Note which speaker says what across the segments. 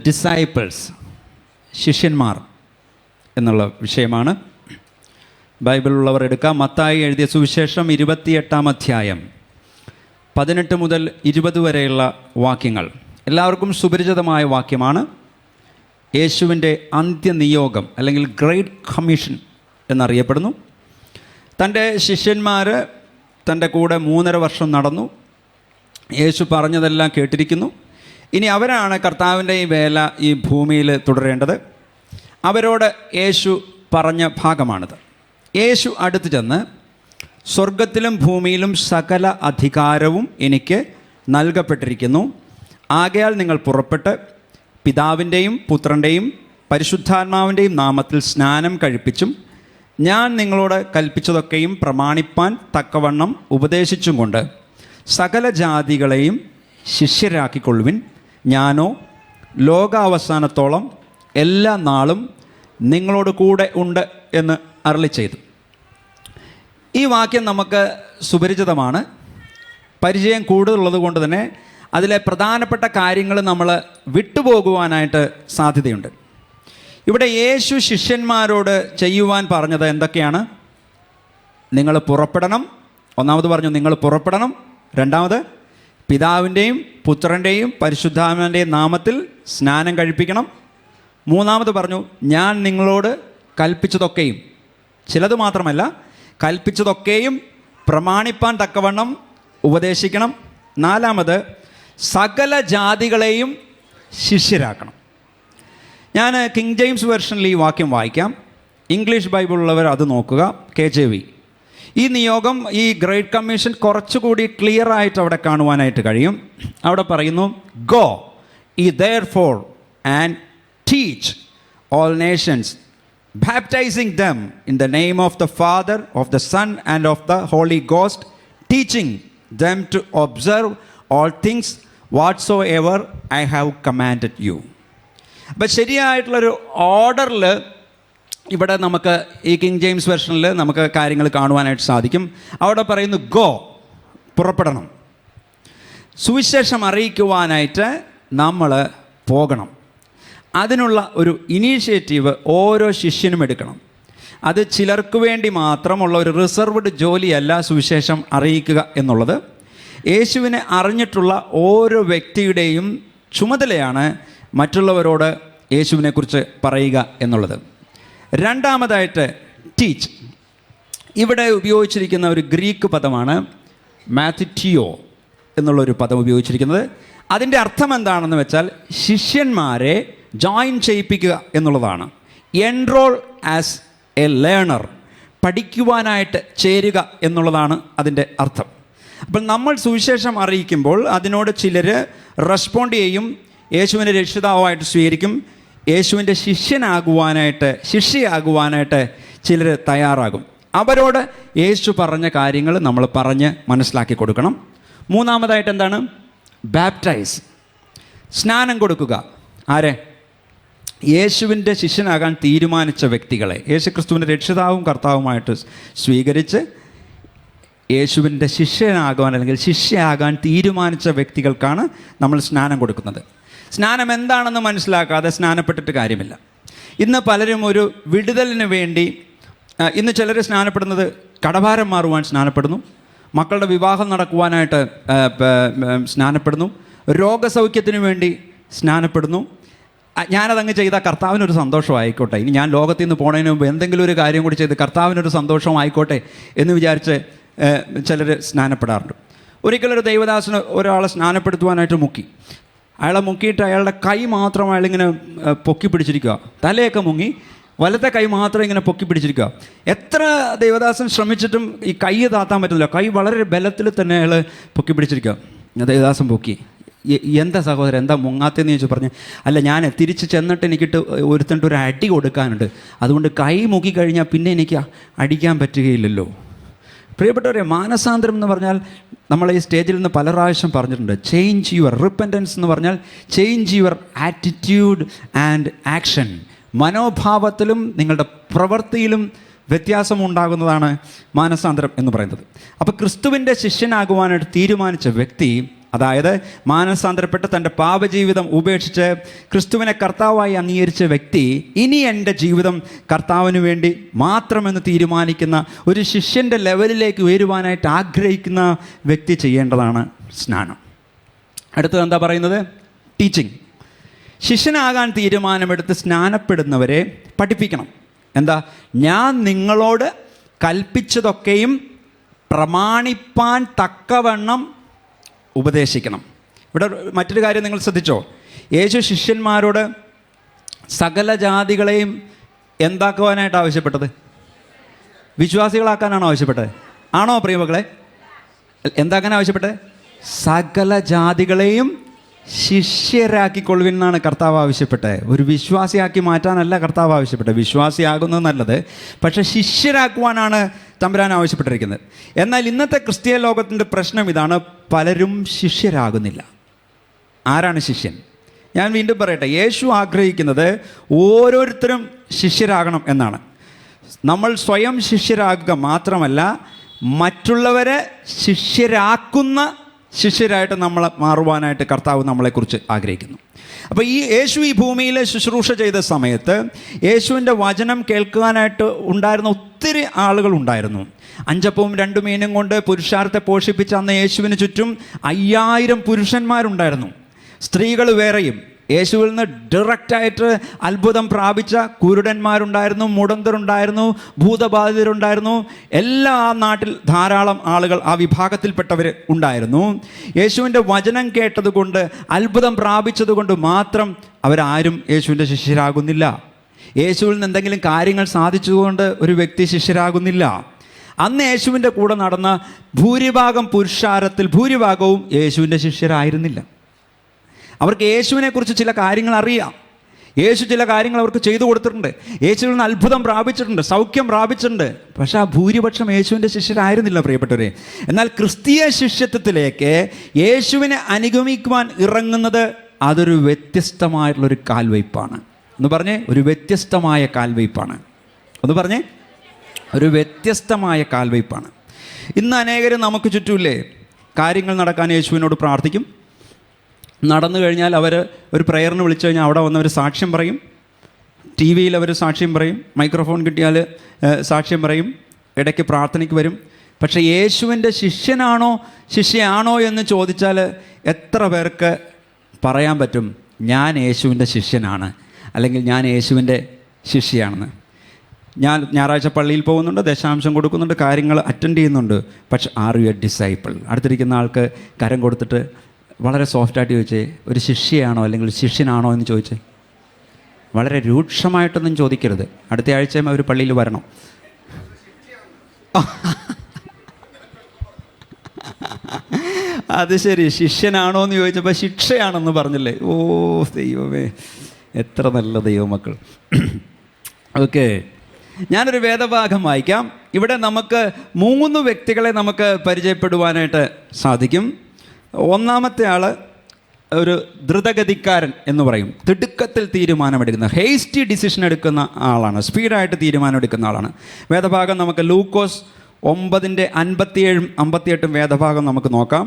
Speaker 1: Disciples, ശിഷ്യന്മാർ എന്നുള്ള വിഷയമാണ്. ബൈബിളുള്ളവർ എടുക്കാം. മത്തായി എഴുതിയ സുവിശേഷം 28-ാം അധ്യായം 18 മുതൽ 20 വരെയുള്ള വാക്യങ്ങൾ എല്ലാവർക്കും സുപരിചിതമായ വാക്യമാണ്. യേശുവിൻ്റെ അന്ത്യനിയോഗം അല്ലെങ്കിൽ ഗ്രേറ്റ് കമ്മീഷൻ എന്നറിയപ്പെടുന്നു. തൻ്റെ ശിഷ്യന്മാർ തൻ്റെ കൂടെ 3.5 വർഷം നടന്നു. യേശു പറഞ്ഞതെല്ലാം കേട്ടിരിക്കുന്നു. ഇനി അവരാണ് കർത്താവിൻ്റെ ഈ വേല ഈ ഭൂമിയിൽ തുടരേണ്ടത്. അവരോട് യേശു പറഞ്ഞ ഭാഗമാണിത്. യേശു അടുത്ത് ചെന്ന്, സ്വർഗത്തിലും ഭൂമിയിലും സകല അധികാരവും എനിക്ക് നൽകപ്പെട്ടിരിക്കുന്നു. ആകയാൽ നിങ്ങൾ പുറപ്പെട്ട് പിതാവിൻ്റെയും പുത്രൻ്റെയും പരിശുദ്ധാത്മാവിൻ്റെയും നാമത്തിൽ സ്നാനം കഴിപ്പിച്ചും ഞാൻ നിങ്ങളോട് കൽപ്പിച്ചതൊക്കെയും പ്രമാണിപ്പാൻ തക്കവണ്ണം ഉപദേശിച്ചും കൊണ്ട് സകല ജാതികളെയും ശിഷ്യരാക്കിക്കൊള്ളുവിൻ. ഞാനോ ലോകാവസാനത്തോളം എല്ലാ നാളും നിങ്ങളോട് കൂടെ ഉണ്ട് എന്ന് അരുളിച്ചെയ്തു. ഈ വാക്യം നമുക്ക് സുപരിചിതമാണ്. പരിചയം കൂടുതലുള്ളത് കൊണ്ട് തന്നെ അതിലെ പ്രധാനപ്പെട്ട കാര്യങ്ങൾ നമ്മൾ വിട്ടുപോകുവാനായിട്ട് സാധ്യതയുണ്ട്. ഇവിടെ യേശു ശിഷ്യന്മാരോട് ചെയ്യുവാൻ പറഞ്ഞത് എന്തൊക്കെയാണ്? നിങ്ങൾ പുറപ്പെടണം. ഒന്നാമത് പറഞ്ഞു നിങ്ങൾ പുറപ്പെടണം. രണ്ടാമത് പിതാവിൻ്റെയും പുത്രൻ്റെയും പരിശുദ്ധാത്മാവിൻ്റെയും നാമത്തിൽ സ്നാനം കഴിപ്പിക്കണം. മൂന്നാമത് പറഞ്ഞു ഞാൻ നിങ്ങളോട് കൽപ്പിച്ചതൊക്കെയും, ചിലത് മാത്രമല്ല കൽപ്പിച്ചതൊക്കെയും പ്രമാണിപ്പാൻ തക്കവണ്ണം ഉപദേശിക്കണം. നാലാമത് സകല ജാതികളെയും ശിഷ്യരാക്കണം. ഞാൻ കിങ് ജെയിംസ് വെർഷനിൽ ഈ വാക്യം വായിക്കാം. ഇംഗ്ലീഷ് ബൈബിളുള്ളവർ അത് നോക്കുക, KJV. ഈ നിയോഗം, ഈ ഗ്രേറ്റ് കമ്മീഷൻ കുറച്ചുകൂടി ക്ലിയർ ആയിട്ട് അവിടെ കാണുവാനായിട്ട് കഴിയും. അവിടെ പറയുന്നു, go ye therefore and teach all nations, baptizing them in the name of the Father, of the Son and of the Holy Ghost, teaching them to observe all things whatsoever I have commanded you. അപ്പം ശരിയായിട്ടുള്ളൊരു ഓർഡറിൽ ഇവിടെ നമുക്ക് ഈ king James വെർഷനിൽ നമുക്ക് കാര്യങ്ങൾ കാണുവാനായിട്ട് സാധിക്കും. അവിടെ പറയുന്നു ഗോ, പുറപ്പെടണം. സുവിശേഷം അറിയിക്കുവാനായിട്ട് നമ്മൾ പോകണം. അതിനുള്ള ഒരു ഇനീഷ്യേറ്റീവ് ഓരോ ശിഷ്യനും എടുക്കണം. അത് ചിലർക്ക് വേണ്ടി മാത്രമുള്ള ഒരു റിസർവ്ഡ് ജോലിയല്ല സുവിശേഷം അറിയിക്കുക എന്നുള്ളത്. യേശുവിനെ അറിഞ്ഞിട്ടുള്ള ഓരോ വ്യക്തിയുടെയും ചുമതലയാണ് മറ്റുള്ളവരോട് യേശുവിനെക്കുറിച്ച് പറയുക എന്നുള്ളത്. രണ്ടാമതായിട്ട് ടീച്ച്. ഇവിടെ ഉപയോഗിച്ചിരിക്കുന്ന ഒരു ഗ്രീക്ക് പദമാണ് മാത്തിറ്റിയോ എന്നുള്ളൊരു പദം ഉപയോഗിച്ചിരിക്കുന്നത്. അതിൻ്റെ അർത്ഥം എന്താണെന്ന് വെച്ചാൽ ശിഷ്യന്മാരെ ജോയിൻ ചെയ്യിപ്പിക്കുക എന്നുള്ളതാണ്. എൻറോൾ ആസ് എ ലേണർ, പഠിക്കുവാനായിട്ട് ചേരുക എന്നുള്ളതാണ് അതിൻ്റെ അർത്ഥം. അപ്പം നമ്മൾ സുവിശേഷം അറിയിക്കുമ്പോൾ അതിനോട് ചിലർ റെസ്പോണ്ട് ചെയ്യും, യേശുവിൻ്റെ രക്ഷിതാവായിട്ട് സ്വീകരിക്കും. യേശുവിൻ്റെ ശിഷ്യയാകുവാനായിട്ട് ചിലർ തയ്യാറാകും. അവരോട് യേശു പറഞ്ഞ കാര്യങ്ങൾ നമ്മൾ പറഞ്ഞ് മനസ്സിലാക്കി കൊടുക്കണം. മൂന്നാമതായിട്ട് എന്താണ്? ബാപ്റ്റൈസ്, സ്നാനം കൊടുക്കുക. ആരെ? യേശുവിൻ്റെ ശിഷ്യനാകാൻ തീരുമാനിച്ച വ്യക്തികളെ, യേശുക്രിസ്തുവിൻ്റെ രക്ഷിതാവും കർത്താവുമായിട്ട് സ്വീകരിച്ച് യേശുവിൻ്റെ ശിഷ്യനാകാൻ അല്ലെങ്കിൽ ശിഷ്യയാകാൻ തീരുമാനിച്ച വ്യക്തികൾക്കാണ് നമ്മൾ സ്നാനം കൊടുക്കുന്നത്. സ്നാനം എന്താണെന്ന് മനസ്സിലാക്കാതെ സ്നാനപ്പെട്ടിട്ട് കാര്യമില്ല. ഇന്ന് പലരും ഒരു വിടുതലിന് വേണ്ടി, ഇന്ന് ചിലർ സ്നാനപ്പെടുന്നത് കടഭാരം മാറുവാൻ സ്നാനപ്പെടുന്നു, മക്കളുടെ വിവാഹം നടക്കുവാനായിട്ട് സ്നാനപ്പെടുന്നു, രോഗസൗഖ്യത്തിന് വേണ്ടി സ്നാനപ്പെടുന്നു. ഞാനതങ്ങ് ചെയ്താൽ കർത്താവിനൊരു സന്തോഷമായിക്കോട്ടെ, ഇനി ഞാൻ ലോകത്തിൽ നിന്ന് പോണതിന് മുമ്പ് എന്തെങ്കിലും ഒരു കാര്യം കൂടി ചെയ്ത് കർത്താവിനൊരു സന്തോഷമായിക്കോട്ടെ എന്ന് വിചാരിച്ച് ചിലർ സ്നാനപ്പെടാറുണ്ട്. ഒരിക്കലൊരു ദൈവദാസന് ഒരാളെ സ്നാനപ്പെടുത്തുവാനായിട്ട് മുക്കി. അയാളെ മുക്കിയിട്ട് അയാളുടെ കൈ മാത്രം അയാളിങ്ങനെ പൊക്കി പിടിച്ചിരിക്കുക. തലയൊക്കെ മുങ്ങി, വലത്തെ കൈ മാത്രം ഇങ്ങനെ പൊക്കി പിടിച്ചിരിക്കുക. എത്ര ദൈവദാസൻ ശ്രമിച്ചിട്ടും ഈ കൈ താത്താൻ പറ്റുന്നില്ല. കൈ വളരെ ബലത്തിൽ തന്നെ അയാൾ പൊക്കി പിടിച്ചിരിക്കുക. ദൈവദാസൻ പൊക്കി. എന്താ സഹോദരൻ, എന്താ മുങ്ങാത്തെന്ന് ചോദിച്ചു. പറഞ്ഞ്, അല്ല ഞാൻ തിരിച്ച് ചെന്നിട്ട് എനിക്കിട്ട് ഒരുത്തണ്ട് ഒരു അടി കൊടുക്കാനുണ്ട്, അതുകൊണ്ട് കൈ മുക്കിക്കഴിഞ്ഞാൽ പിന്നെ എനിക്ക് അടിക്കാൻ പറ്റുകയില്ലല്ലോ. പ്രിയപ്പെട്ടവരെ, മാനസാന്തരം എന്ന് പറഞ്ഞാൽ നമ്മൾ ഈ സ്റ്റേജിൽ നിന്ന് പല പ്രാവശ്യം പറഞ്ഞിട്ടുണ്ട്. ചേഞ്ച് യുവർ റിപ്പൻറ്റൻസ് എന്ന് പറഞ്ഞാൽ change your attitude and action. മനോഭാവത്തിലും നിങ്ങളുടെ പ്രവൃത്തിയിലും വ്യത്യാസമുണ്ടാകുന്നതാണ് മാനസാന്തരം എന്ന് പറയുന്നത്. അപ്പോൾ ക്രിസ്തുവിൻ്റെ ശിഷ്യനാകുവാനായിട്ട് തീരുമാനിച്ച വ്യക്തി അതായത് മാനസാന്തരപ്പെട്ട് തൻ്റെ പാപജീവിതം ഉപേക്ഷിച്ച് ക്രിസ്തുവിനെ കർത്താവായി അംഗീകരിച്ച വ്യക്തി ഇനി എൻ്റെ ജീവിതം കർത്താവിന് വേണ്ടി മാത്രമെന്ന് തീരുമാനിക്കുന്ന ഒരു ശിഷ്യൻ്റെ ലെവലിലേക്ക് ഉയരുവാനായിട്ട് ആഗ്രഹിക്കുന്ന വ്യക്തി ചെയ്യേണ്ടതാണ് സ്നാനം. അടുത്തത് എന്താ പറയുന്നത്? ടീച്ചിങ്. ശിഷ്യനാകാൻ തീരുമാനമെടുത്ത് സ്നാനപ്പെടുന്നവരെ പഠിപ്പിക്കണം. എന്താ? ഞാൻ നിങ്ങളോട് കൽപ്പിച്ചതൊക്കെയും പ്രമാണിപ്പാൻ തക്കവണ്ണം ഉപദേശിക്കണം. ഇവിടെ മറ്റൊരു കാര്യം നിങ്ങൾ ശ്രദ്ധിച്ചോ? യേശു ശിഷ്യന്മാരോട് സകല ജാതികളെയും എന്താക്കുവാനായിട്ട് ആവശ്യപ്പെട്ടത്? വിശ്വാസികളാക്കാനാണോ ആവശ്യപ്പെട്ടത്? ആണോ പ്രിയമക്കളെ? എന്താക്കാൻ ആവശ്യപ്പെട്ടത്? സകല ജാതികളെയും ശിഷ്യരാക്കിക്കൊള്ളുവിൻ എന്നാണ് കർത്താവ് ആവശ്യപ്പെട്ടത്. ഒരു വിശ്വാസിയാക്കി മാറ്റാനല്ല കർത്താവ് ആവശ്യപ്പെട്ടത്. വിശ്വാസിയാകുന്നത് നല്ലത്, പക്ഷേ ശിഷ്യരാക്കുവാനാണ് തമ്പുരാൻ ആവശ്യപ്പെട്ടിരിക്കുന്നത്. എന്നാൽ ഇന്നത്തെ ക്രിസ്തീയ ലോകത്തിൻ്റെ പ്രശ്നം ഇതാണ്, പലരും ശിഷ്യരാകുന്നില്ല. ആരാണ് ശിഷ്യൻ? ഞാൻ വീണ്ടും പറയട്ടെ, യേശു ആഗ്രഹിക്കുന്നത് ഓരോരുത്തരും ശിഷ്യരാകണം എന്നാണ്. നമ്മൾ സ്വയം ശിഷ്യരാകുക മാത്രമല്ല, മറ്റുള്ളവരെ ശിഷ്യരാക്കുന്ന ശിഷ്യരായിട്ട് നമ്മൾ മാറുവാനായിട്ട് കർത്താവ് നമ്മളെക്കുറിച്ച് ആഗ്രഹിക്കുന്നു. അപ്പോൾ യേശു ഈ ഭൂമിയിൽ ശുശ്രൂഷ ചെയ്ത സമയത്ത് യേശുവിൻ്റെ വചനം കേൾക്കുവാനായിട്ട് ഉണ്ടായിരുന്ന ഒത്തിരി ആളുകൾ ഉണ്ടായിരുന്നു. 5 അപ്പവും 2 മീനും കൊണ്ട് പുരുഷാരത്തെ പോഷിപ്പിച്ച അന്ന് യേശുവിന് ചുറ്റും 5000 പുരുഷന്മാരുണ്ടായിരുന്നു. സ്ത്രീകൾ വേറെയും. യേശുവിൽ നിന്ന് ഡയറക്റ്റായിട്ട് അത്ഭുതം പ്രാപിച്ച കുരുടന്മാരുണ്ടായിരുന്നു, മുടന്തരുണ്ടായിരുന്നു, ഭൂതബാധിതരുണ്ടായിരുന്നു. എല്ലാ നാട്ടിൽ ധാരാളം ആളുകൾ ആ വിഭാഗത്തിൽപ്പെട്ടവർ ഉണ്ടായിരുന്നു. യേശുവിൻ്റെ വചനം കേട്ടതുകൊണ്ട്, അത്ഭുതം പ്രാപിച്ചതുകൊണ്ട് മാത്രം അവരാരും യേശുവിൻ്റെ ശിഷ്യരാകുന്നില്ല. യേശുവിൽ നിന്ന് എന്തെങ്കിലും കാര്യങ്ങൾ സാധിച്ചുകൊണ്ട് ഒരു വ്യക്തി ശിഷ്യരാകുന്നില്ല. അന്ന് യേശുവിൻ്റെ കൂടെ നടന്ന ഭൂരിഭാഗം പുരുഷാരത്തിൽ ഭൂരിഭാഗവും യേശുവിൻ്റെ ശിഷ്യരായിരുന്നില്ല. അവർക്ക് യേശുവിനെക്കുറിച്ച് ചില കാര്യങ്ങൾ അറിയാം. യേശു ചില കാര്യങ്ങൾ അവർക്ക് ചെയ്തു കൊടുത്തിട്ടുണ്ട്. യേശുവിൽ നിന്ന് അത്ഭുതം പ്രാപിച്ചിട്ടുണ്ട്, സൗഖ്യം പ്രാപിച്ചിട്ടുണ്ട്. പക്ഷേ ആ ഭൂരിപക്ഷം യേശുവിൻ്റെ ശിഷ്യരായിരുന്നില്ല പ്രിയപ്പെട്ടവരെ. എന്നാൽ ക്രിസ്തീയ ശിഷ്യത്വത്തിലേക്ക് യേശുവിനെ അനുഗമിക്കുവാൻ ഇറങ്ങുന്നത് അതൊരു വ്യത്യസ്തമായിട്ടുള്ളൊരു കാൽവയ്പ്പാണ്. എന്ന് പറഞ്ഞേ, ഒരു വ്യത്യസ്തമായ കാൽവയ്പ്പാണ്. ഒന്ന് പറഞ്ഞേ, ഒരു വ്യത്യസ്തമായ കാൽവയ്പ്പാണ്. ഇന്ന് അനേകരും നമുക്ക് ചുറ്റുമില്ലേ, കാര്യങ്ങൾ നടക്കാൻ യേശുവിനോട് പ്രാർത്ഥിക്കും. നടന്നു കഴിഞ്ഞാൽ അവർ ഒരു പ്രയറിന് വിളിച്ചു കഴിഞ്ഞാൽ അവിടെ വന്നവർ സാക്ഷ്യം പറയും. ടി വിയിൽ അവർ സാക്ഷ്യം പറയും. മൈക്രോഫോൺ കിട്ടിയാൽ സാക്ഷ്യം പറയും. ഇടയ്ക്ക് പ്രാർത്ഥനയ്ക്ക് വരും. പക്ഷേ യേശുവിൻ്റെ ശിഷ്യയാണോ എന്ന് ചോദിച്ചാൽ എത്ര പേർക്ക് പറയാൻ പറ്റും ഞാൻ യേശുവിൻ്റെ ശിഷ്യനാണ്, അല്ലെങ്കിൽ ഞാൻ യേശുവിൻ്റെ ശിഷ്യയാണെന്ന്? ഞാൻ ഞായറാഴ്ച പള്ളിയിൽ പോകുന്നുണ്ട്, ദശാംശം കൊടുക്കുന്നുണ്ട്, കാര്യങ്ങൾ അറ്റൻഡ് ചെയ്യുന്നുണ്ട്. പക്ഷെ ആർ യു എ ഡിസൈപ്പിൾ? അടുത്തിരിക്കുന്ന ആൾക്ക് കരം കൊടുത്തിട്ട് വളരെ സോഫ്റ്റായിട്ട് ചോദിച്ചേ, ഒരു ശിഷ്യയാണോ അല്ലെങ്കിൽ ശിഷ്യനാണോ എന്ന് ചോദിച്ചേ. വളരെ രൂക്ഷമായിട്ടൊന്നും ചോദിക്കരുത്. അടുത്ത ആഴ്ചയും അവർ പള്ളിയിൽ വരണം. അത് ശരി, ശിഷ്യനാണോ എന്ന് ചോദിച്ചപ്പോൾ ശിക്ഷയാണെന്ന് പറഞ്ഞില്ലേ? ഓ ദൈവമേ, എത്ര നല്ല ദൈവമക്കൾ. ഓക്കെ, ഞാനൊരു വേദഭാഗം വായിക്കാം. ഇവിടെ നമുക്ക് 3 വ്യക്തികളെ നമുക്ക് പരിചയപ്പെടുവാനായിട്ട് സാധിക്കും. ഒന്നാമത്തെ ആൾ ഒരു ദ്രുതഗതിക്കാരൻ എന്ന് പറയും. തിടുക്കത്തിൽ തീരുമാനമെടുക്കുന്ന, ഹേസ്റ്റി ഡിസിഷൻ എടുക്കുന്ന ആളാണ്. സ്പീഡായിട്ട് തീരുമാനം എടുക്കുന്ന ആളാണ്. വേദഭാഗം നമുക്ക് ലൂക്കോസ് 9:57-58 വേദഭാഗം നമുക്ക് നോക്കാം.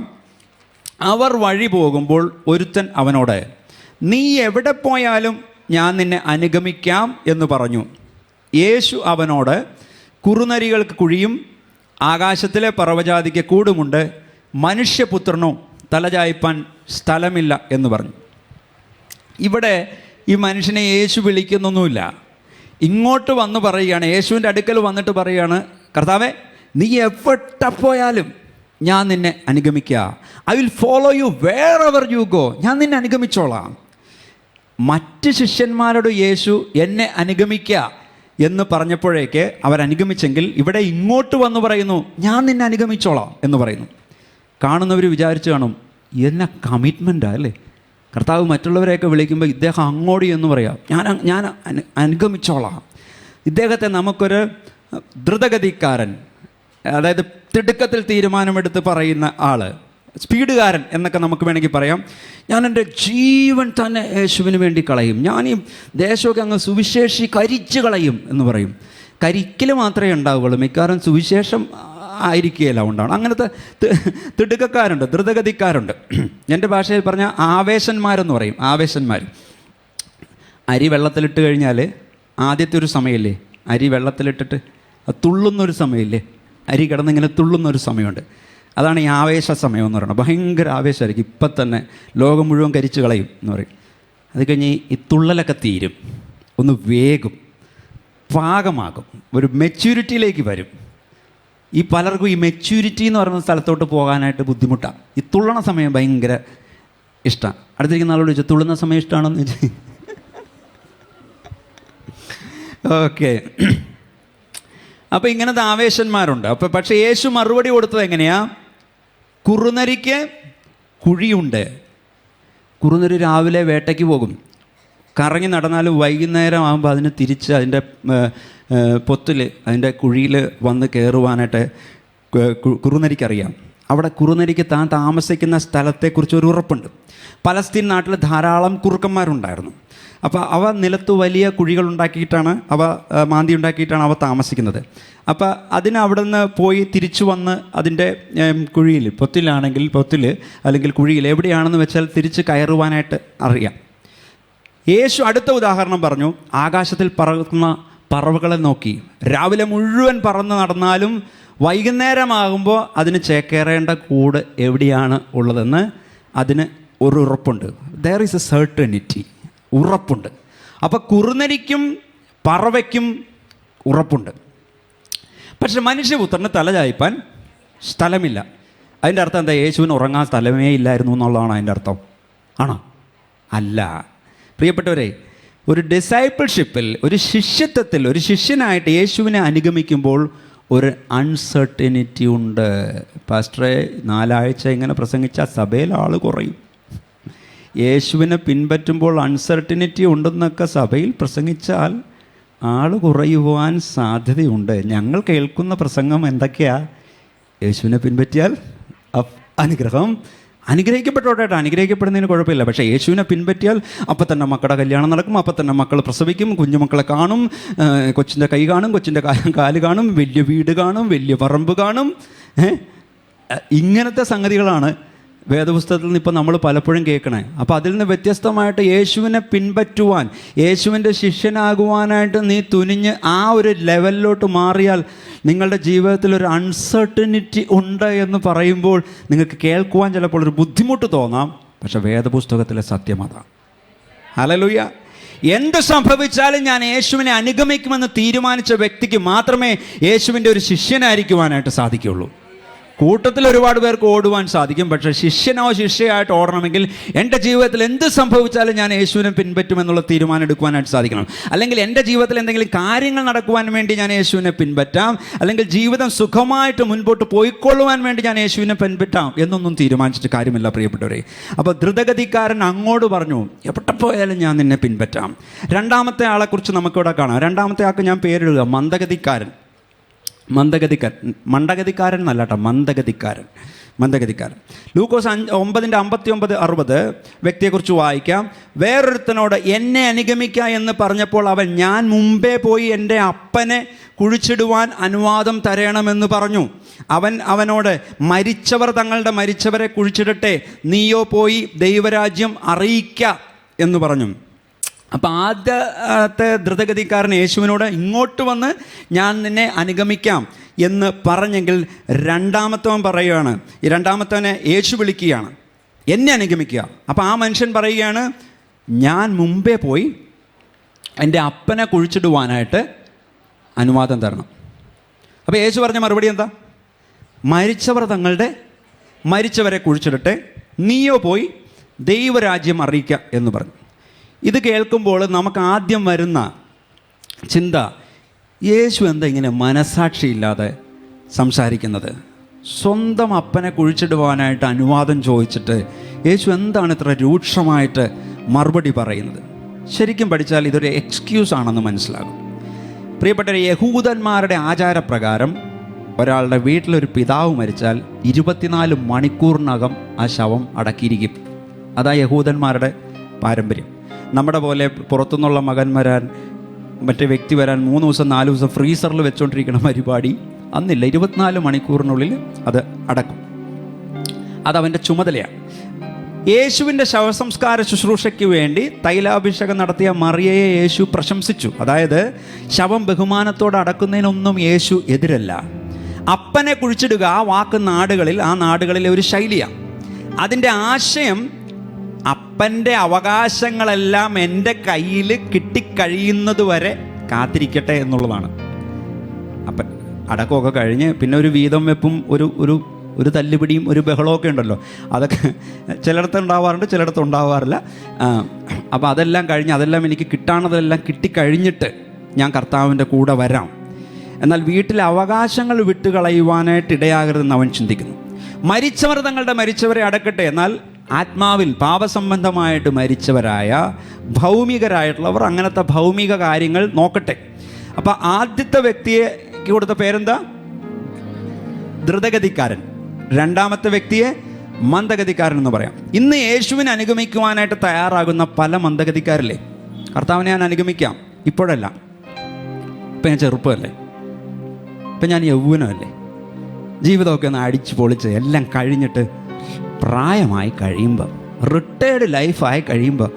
Speaker 1: അവർ വഴി പോകുമ്പോൾ ഒരുത്തൻ അവനോട്, നീ എവിടെ പോയാലും ഞാൻ നിന്നെ അനുഗമിക്കാം എന്ന് പറഞ്ഞു. യേശു അവനോട്, കുറുനരികൾക്ക് കുഴിയും ആകാശത്തിലെ പറവജാതിക്ക് കൂടുമുണ്ട്, മനുഷ്യപുത്രനോ തലചായ്പാൻ സ്ഥലമില്ല എന്ന് പറഞ്ഞു. ഇവിടെ ഈ മനുഷ്യനെ യേശു വിളിക്കുന്നൊന്നുമില്ല. ഇങ്ങോട്ട് വന്ന് പറയുകയാണ്, യേശുവിൻ്റെ അടുക്കൽ വന്നിട്ട് പറയുകയാണ്, കർത്താവേ, നീ എവിടെ പോയാലും ഞാൻ നിന്നെ അനുഗമിക്കുക. I will follow you wherever you go. ഞാൻ നിന്നെ അനുഗമിച്ചോളാം. മറ്റ് ശിഷ്യന്മാരോട് യേശു എന്നെ അനുഗമിക്കുക എന്ന് പറഞ്ഞപ്പോഴേക്ക് അവരനുഗമിച്ചെങ്കിൽ, ഇവിടെ ഇങ്ങോട്ട് വന്ന് പറയുന്നു, ഞാൻ നിന്നെ അനുഗമിച്ചോളാം എന്ന് പറയുന്നു. കാണുന്നവർ വിചാരിച്ചു കാണും, എന്നെ കമ്മിറ്റ്മെൻറ്റാണ് അല്ലേ? കർത്താവ് മറ്റുള്ളവരെയൊക്കെ വിളിക്കുമ്പോൾ ഇദ്ദേഹം അങ്ങോടി എന്ന് പറയാം, ഞാൻ അനുഗമിച്ചോളാം. ഇദ്ദേഹത്തെ നമുക്കൊരു ദ്രുതഗതിക്കാരൻ, അതായത് തിടുക്കത്തിൽ തീരുമാനമെടുത്ത് പറയുന്ന ആൾ, സ്പീഡുകാരൻ എന്നൊക്കെ നമുക്ക് വേണമെങ്കിൽ പറയാം. ഞാൻ എൻ്റെ ജീവൻ തന്നെ യേശുവിന് വേണ്ടി കളയും, ഞാൻ ഈ ദേശമൊക്കെ അങ്ങ് സുവിശേഷി കരിച്ചു കളയും എന്ന് പറയും. കരിക്കൽ മാത്രമേ ഉണ്ടാവുകയുള്ളൂ. മിക്കവാറും സുവിശേഷം ആയിരിക്കുകയില്ല ഉണ്ടാവണം. അങ്ങനത്തെ തിടുക്കക്കാരുണ്ട്, ദ്രുതഗതിക്കാരുണ്ട്. എൻ്റെ ഭാഷയിൽ പറഞ്ഞാൽ ആവേശന്മാരെന്ന് പറയും. ആവേശന്മാർ. അരി വെള്ളത്തിലിട്ട് കഴിഞ്ഞാൽ ആദ്യത്തെ ഒരു സമയമില്ലേ, അരി വെള്ളത്തിലിട്ടിട്ട് തുള്ളുന്നൊരു സമയമില്ലേ, അരി കിടന്നിങ്ങനെ തുള്ളുന്നൊരു സമയമുണ്ട്. അതാണ് ഈ ആവേശ സമയം എന്ന് പറയുന്നത്. ഭയങ്കര ആവേശമായിരിക്കും. ഇപ്പം തന്നെ ലോകം മുഴുവൻ കരിച്ചു കളയും എന്ന് പറയും. അത് കഴിഞ്ഞ് ഈ തുള്ളലൊക്കെ തീരും, ഒന്ന് വേഗം, പാകമാകും, ഒരു മെച്യൂരിറ്റിയിലേക്ക് വരും. ഈ പലർക്കും ഈ മെച്യൂരിറ്റി എന്ന് പറയുന്ന സ്ഥലത്തോട്ട് പോകാനായിട്ട് ബുദ്ധിമുട്ടാണ്. ഈ തുള്ളണ സമയം ഭയങ്കര ഇഷ്ടമാണ്. അടുത്തിരിക്കുന്ന ആളോട് ചോദിച്ചാൽ തുള്ളുന്ന സമയം ഇഷ്ടമാണെന്ന് ചോദിച്ചാൽ ഓക്കെ. അപ്പോൾ ഇങ്ങനത്തെ ആവേശന്മാരുണ്ട്. അപ്പോൾ പക്ഷേ യേശു മറുപടി കൊടുത്തത് എങ്ങനെയാ? കുറുനരിക്ക് കുഴിയുണ്ട്. കുറുനരി രാവിലെ വേട്ടയ്ക്ക് പോകും, കറങ്ങി നടന്നാൽ വൈകുന്നേരം ആകുമ്പോൾ അതിന് തിരിച്ച് അതിൻ്റെ പൊത്തിൽ, അതിൻ്റെ കുഴിയിൽ വന്ന് കയറുവാനായിട്ട് കുറുനരിക്കറിയാം. അവിടെ കുറുനരിക്ക് താൻ താമസിക്കുന്ന സ്ഥലത്തെക്കുറിച്ച് ഒരു ഉറപ്പുണ്ട്. പലസ്തീൻ നാട്ടിൽ ധാരാളം കുറുക്കന്മാരുണ്ടായിരുന്നു. അപ്പോൾ അവ നിലത്ത് വലിയ കുഴികൾ ഉണ്ടാക്കിയിട്ടാണ്, അവ മാന്തി ഉണ്ടാക്കിയിട്ടാണ് അവ താമസിക്കുന്നത്. അപ്പോൾ അതിന് അവിടെ നിന്ന് പോയി തിരിച്ചു വന്ന് അതിൻ്റെ കുഴിയിൽ, പൊത്തിലാണെങ്കിൽ പൊത്തിൽ അല്ലെങ്കിൽ കുഴിയിൽ എവിടെയാണെന്ന് വെച്ചാൽ തിരിച്ച് കയറുവാനായിട്ട് അറിയാം. യേശു അടുത്ത ഉദാഹരണം പറഞ്ഞു. ആകാശത്തിൽ പറക്കുന്ന പറവകളെ നോക്കി രാവിലെ മുഴുവൻ പറന്ന് നടന്നാലും വൈകുന്നേരമാകുമ്പോൾ അതിന് ചേക്കേറേണ്ട കൂട് എവിടെയാണ് ഉള്ളതെന്ന് അതിന് ഒരു ഉറപ്പുണ്ട്. ദർ ഈസ് എ സർട്ടനിറ്റി, ഉറപ്പുണ്ട്. അപ്പോൾ കുറുനരിക്കും പറവയ്ക്കും ഉറപ്പുണ്ട്. പക്ഷെ മനുഷ്യപുത്രന് തലചായ്പാൻ സ്ഥലമില്ല. അതിൻ്റെ അർത്ഥം എന്താ? യേശുവിന് ഉറങ്ങാൻ സ്ഥലമേ ഇല്ലായിരുന്നു എന്നുള്ളതാണ് അതിൻ്റെ അർത്ഥം. ആണോ? അല്ല. പ്രിയപ്പെട്ടവരെ, ഒരു ഡിസൈപ്പിൾഷിപ്പിൽ, ഒരു ശിഷ്യത്വത്തിൽ, ഒരു ശിഷ്യനായിട്ട് യേശുവിനെ അനുഗമിക്കുമ്പോൾ ഒരു അൺസർട്ടനിറ്റി ഉണ്ട്. പാസ്റ്ററെ, 4 ആഴ്ച ഇങ്ങനെ പ്രസംഗിച്ച സഭയിൽ ആൾ കുറയും. യേശുവിനെ പിൻപറ്റുമ്പോൾ അൺസർട്ടനിറ്റി ഉണ്ടെന്നൊക്കെ സഭയിൽ പ്രസംഗിച്ചാൽ ആൾ കുറയുവാൻ സാധ്യതയുണ്ട്. ഞങ്ങൾ കേൾക്കുന്ന പ്രസംഗം എന്തൊക്കെയാ? യേശുവിനെ പിൻപറ്റിയാൽ അനുഗ്രഹം, അനുഗ്രഹിക്കപ്പെട്ടോട്ടെ, അനുഗ്രഹിക്കപ്പെടുന്നതിന് കുഴപ്പമില്ല. പക്ഷേ യേശുവിനെ പിൻപറ്റിയാൽ അപ്പം തന്നെ മക്കളുടെ കല്യാണം നടക്കും, അപ്പം തന്നെ മക്കൾ പ്രസവിക്കും, കുഞ്ഞുമക്കളെ കാണും, കൊച്ചിൻ്റെ കൈ കാണും, കൊച്ചിൻ്റെ കാല് കാണും, വലിയ വീട് കാണും, വലിയ പറമ്പ് കാണും. ഇങ്ങനത്തെ സംഗതികളാണ് വേദപുസ്തകത്തിൽ നിന്ന് ഇപ്പോൾ നമ്മൾ പലപ്പോഴും കേൾക്കണേ. അപ്പോൾ അതിൽ നിന്ന് വ്യത്യസ്തമായിട്ട് യേശുവിനെ പിൻപറ്റുവാൻ, യേശുവിൻ്റെ ശിഷ്യനാകുവാനായിട്ട് നീ തുനിഞ്ഞ് ആ ഒരു ലെവലിലോട്ട് മാറിയാൽ നിങ്ങളുടെ ജീവിതത്തിൽ ഒരു അൺസർട്ടനിറ്റി ഉണ്ട് എന്ന് പറയുമ്പോൾ നിങ്ങൾക്ക് കേൾക്കുവാൻ ചിലപ്പോൾ ഒരു ബുദ്ധിമുട്ട് തോന്നാം. പക്ഷെ വേദപുസ്തകത്തിലെ സത്യം അതാണ്. ഹല്ലേലൂയ. എന്ത് സംഭവിച്ചാലും ഞാൻ യേശുവിനെ അനുഗമിക്കുമെന്ന് തീരുമാനിച്ച വ്യക്തിക്ക് മാത്രമേ യേശുവിൻ്റെ ഒരു ശിഷ്യനായിരിക്കുവാനായിട്ട് സാധിക്കുകയുള്ളൂ. കൂട്ടത്തിൽ ഒരുപാട് പേർക്ക് ഓടുവാൻ സാധിക്കും. പക്ഷേ ശിഷ്യനോ ശിഷ്യയായിട്ട് ഓടണമെങ്കിൽ എൻ്റെ ജീവിതത്തിൽ എന്ത് സംഭവിച്ചാലും ഞാൻ യേശുവിനെ പിൻപറ്റുമെന്നുള്ള തീരുമാനം എടുക്കുവാനായിട്ട് സാധിക്കണം. അല്ലെങ്കിൽ എൻ്റെ ജീവിതത്തിൽ എന്തെങ്കിലും കാര്യങ്ങൾ നടക്കുവാൻ വേണ്ടി ഞാൻ യേശുവിനെ പിൻപറ്റാം, അല്ലെങ്കിൽ ജീവിതം സുഖമായിട്ട് മുൻപോട്ട് പോയിക്കൊള്ളുവാൻ വേണ്ടി ഞാൻ യേശുവിനെ പിൻപറ്റാം എന്നൊന്നും തീരുമാനിച്ചിട്ട് കാര്യമില്ല പ്രിയപ്പെട്ടവരെ. അപ്പോൾ ദ്രുതഗതിക്കാരൻ അങ്ങോട്ട് പറഞ്ഞു, എവിടെ പോയാലും ഞാൻ നിന്നെ പിൻപറ്റാം. രണ്ടാമത്തെ ആളെക്കുറിച്ച് നമുക്കിവിടെ കാണാം. രണ്ടാമത്തെ ആൾക്ക് ഞാൻ പേരിടുക മന്ദഗതിക്കാരൻ. മന്ദഗതിക്കാരൻ എന്നല്ല കേട്ടോ, മന്ദഗതിക്കാരൻ. ലൂക്കോസ് 9:59-60 വ്യക്തിയെക്കുറിച്ച് വായിക്കാം. വേറൊരുത്തനോട് എന്നെ അനുഗമിക്കുക എന്ന് പറഞ്ഞപ്പോൾ അവൻ, ഞാൻ മുമ്പേ പോയി എൻ്റെ അപ്പനെ കുഴിച്ചിടുവാൻ അനുവാദം തരണമെന്ന് പറഞ്ഞു. അവനോട്, മരിച്ചവർ തങ്ങളുടെ മരിച്ചവരെ കുഴിച്ചിടട്ടെ, നീയോ പോയി ദൈവരാജ്യം അറിയിക്ക എന്ന് പറഞ്ഞു. അപ്പോൾ ആദ്യത്തെ ദ്രുതഗതിക്കാരൻ യേശുവിനോട് ഇങ്ങോട്ട് വന്ന് ഞാൻ നിന്നെ അനുഗമിക്കാം എന്ന് പറഞ്ഞെങ്കിൽ രണ്ടാമത്തവൻ പറയുകയാണ്, ഈ രണ്ടാമത്തവനെ യേശു വിളിക്കുകയാണ്, എന്നെ അനുഗമിക്കുക. അപ്പോൾ ആ മനുഷ്യൻ പറയുകയാണ്, ഞാൻ മുമ്പേ പോയി എൻ്റെ അപ്പനെ കുഴിച്ചിടുവാനായിട്ട് അനുവാദം തരണം. അപ്പോൾ യേശു പറഞ്ഞ മറുപടി എന്താ? മരിച്ചവർ തങ്ങളുടെ മരിച്ചവരെ കുഴിച്ചിടട്ടെ, നീയോ പോയി ദൈവരാജ്യം അറിയിക്കുക എന്ന് പറഞ്ഞു. ഇത് കേൾക്കുമ്പോൾ നമുക്ക് ആദ്യം വരുന്ന ചിന്ത, യേശു എന്താ ഇങ്ങനെ മനസാക്ഷിയില്ലാതെ സംസാരിക്കുന്നത്? സ്വന്തം അപ്പനെ കുഴിച്ചിടുവാനായിട്ട് അനുവാദം ചോദിച്ചിട്ട് യേശു എന്താണ് ഇത്ര രൂക്ഷമായിട്ട് മറുപടി പറയുന്നത്? ശരിക്കും പഠിച്ചാൽ ഇതൊരു എക്സ്ക്യൂസ് ആണെന്ന് മനസ്സിലാകും. പ്രിയപ്പെട്ട യഹൂദന്മാരുടെ ആചാരപ്രകാരം ഒരാളുടെ വീട്ടിലൊരു പിതാവ് മരിച്ചാൽ 24 മണിക്കൂറിനകം ആ ശവം അടക്കിയിരിക്കും. അതാ യഹൂദന്മാരുടെ പാരമ്പര്യം. നമ്മുടെ പോലെ പുറത്തുനിന്നുള്ള മകൻ വരാൻ, മറ്റേ വ്യക്തി വരാൻ 3 ദിവസം 4 ദിവസം ഫ്രീസറിൽ വെച്ചുകൊണ്ടിരിക്കുന്ന പരിപാടി അന്നില്ല, 24 മണിക്കൂറിനുള്ളിൽ അത് അടക്കും. അതവൻ്റെ ചുമതലയാണ്. യേശുവിൻ്റെ ശവസംസ്കാര ശുശ്രൂഷയ്ക്ക് വേണ്ടി തൈലാഭിഷേകം നടത്തിയ മറിയയെ യേശു പ്രശംസിച്ചു. അതായത് ശവം ബഹുമാനത്തോടെ അടക്കുന്നതിനൊന്നും യേശു എതിരല്ല. അപ്പനെ കുഴിച്ചിടുക ആ വാക്ക് ആ നാടുകളിലെ ഒരു ശൈലിയാണ്. അതിൻ്റെ ആശയം അപ്പൻ്റെ അവകാശങ്ങളെല്ലാം എൻ്റെ കയ്യിൽ കിട്ടിക്കഴിയുന്നത് വരെ കാത്തിരിക്കട്ടെ എന്നുള്ളതാണ്. അപ്പൻ അടക്കമൊക്കെ കഴിഞ്ഞ് പിന്നെ ഒരു വീതം വെപ്പും ഒരു തല്ലുപിടിയും ഒരു ബഹളമൊക്കെ ഉണ്ടല്ലോ, അതൊക്കെ ചിലയിടത്ത് ഉണ്ടാവാറുണ്ട്, ചിലയിടത്ത് ഉണ്ടാവാറില്ല. അപ്പോൾ അതെല്ലാം കഴിഞ്ഞ് അതെല്ലാം എനിക്ക് കിട്ടാണതെല്ലാം കിട്ടിക്കഴിഞ്ഞിട്ട് ഞാൻ കർത്താവിൻ്റെ കൂടെ വരാം. എന്നാൽ വീട്ടിലെ അവകാശങ്ങൾ വിട്ടുകളയുവാനായിട്ട് ഇടയാകരുതെന്ന് അവൻ ചിന്തിക്കുന്നു. മരിച്ചവർ തങ്ങളുടെ മരിച്ചവരെ അടക്കട്ടെ, എന്നാൽ ആത്മാവിൽ പാപസംബന്ധമായിട്ട് മരിച്ചവരായ ഭൗമികരായിട്ടുള്ളവർ അങ്ങനത്തെ ഭൗമിക കാര്യങ്ങൾ നോക്കട്ടെ. അപ്പോൾ ആദ്യത്തെ വ്യക്തിയെ കൊടുത്ത പേരെന്താ? ദ്രുതഗതിക്കാരൻ. രണ്ടാമത്തെ വ്യക്തിയെ മന്ദഗതിക്കാരൻ എന്ന് പറയാം. ഇന്ന് യേശുവിനെ അനുഗമിക്കുവാനായിട്ട് തയ്യാറാകുന്ന പല മന്ദഗതിക്കാരില്ലേ? കർത്താവിനെ ഞാൻ അനുഗമിക്കാം, ഇപ്പോഴല്ല, ഇപ്പം ഞാൻ ചെറുപ്പമല്ലേ, ഇപ്പം ഞാൻ യൗവനമല്ലേ, ജീവിതമൊക്കെ ഒന്ന് അടിച്ച് പൊളിച്ച് എല്ലാം കഴിഞ്ഞിട്ട് പ്രായമായി കഴിയുമ്പോൾ, റിട്ടയർഡ് ലൈഫായി കഴിയുമ്പോൾ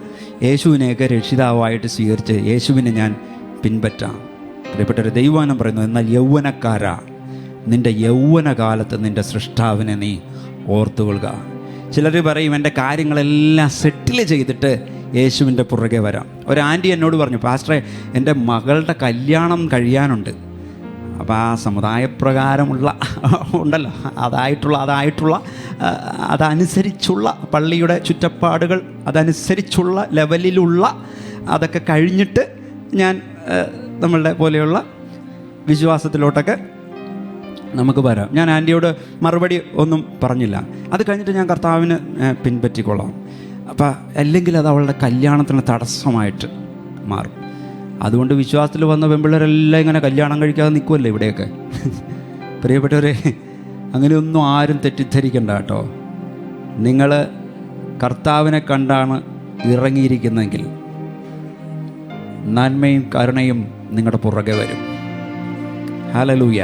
Speaker 1: യേശുവിനെയൊക്കെ രക്ഷിതാവായിട്ട് സ്വീകരിച്ച് യേശുവിനെ ഞാൻ പിൻപറ്റാം. പ്രിയപ്പെട്ടൊരു ദൈവവചനം പറയുന്നു, എന്നാൽ യൗവനക്കാരാ, നിൻ്റെ യൗവനകാലത്ത് നിൻ്റെ സൃഷ്ടാവിനെ നീ ഓർത്തുകൊള്ളുക. ചിലർ പറയും എൻ്റെ കാര്യങ്ങളെല്ലാം സെറ്റിൽ ചെയ്തിട്ട് യേശുവിൻ്റെ പുറകെ വരാം. ഒരു ആൻറ്റി എന്നോട് പറഞ്ഞു, പാസ്റ്ററെ എൻ്റെ മകളുടെ കല്യാണം കഴിയാനുണ്ട്. അപ്പോൾ ആ സമുദായപ്രകാരമുള്ള ഉണ്ടല്ലോ, അതനുസരിച്ചുള്ള പള്ളിയുടെ ചുറ്റപ്പാടുകൾ അതനുസരിച്ചുള്ള ലെവലിലുള്ള അതൊക്കെ കഴിഞ്ഞിട്ട് ഞാൻ നമ്മളുടെ പോലെയുള്ള വിശ്വാസത്തിലോട്ടൊക്കെ നമുക്ക് വരാം. ഞാൻ ആൻറ്റിയോട് മറുപടി ഒന്നും പറഞ്ഞില്ല. അത് കഴിഞ്ഞിട്ട് ഞാൻ കർത്താവിന് പിൻപറ്റിക്കൊള്ളാം. അപ്പം അല്ലെങ്കിൽ അത് അവളുടെ കല്യാണത്തിന് തടസ്സമായിട്ട് മാറും. അതുകൊണ്ട് വിശ്വാസത്തിൽ വന്ന പെൺപിള്ളേരെല്ലാം ഇങ്ങനെ കല്യാണം കഴിക്കാതെ നിൽക്കുമല്ലേ ഇവിടെയൊക്കെ. പ്രിയപ്പെട്ടവരെ, അങ്ങനെയൊന്നും ആരും തെറ്റിദ്ധരിക്കണ്ട കേട്ടോ. നിങ്ങൾ കർത്താവിനെ കണ്ടാണ് ഇറങ്ങിയിരിക്കുന്നതെങ്കിൽ നന്മയും കരുണയും നിങ്ങളുടെ പുറകെ വരും. ഹല്ലേലൂയ.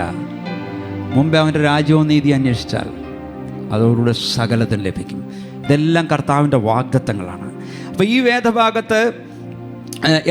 Speaker 1: മുമ്പേ അവൻ്റെ രാജ്യവും നീതി അന്വേഷിച്ചാൽ അതോടുകൂടെ സകലതും ലഭിക്കും. ഇതെല്ലാം കർത്താവിൻ്റെ വാഗ്ദത്തങ്ങളാണ്. അപ്പോൾ ഈ വേദഭാഗത്ത്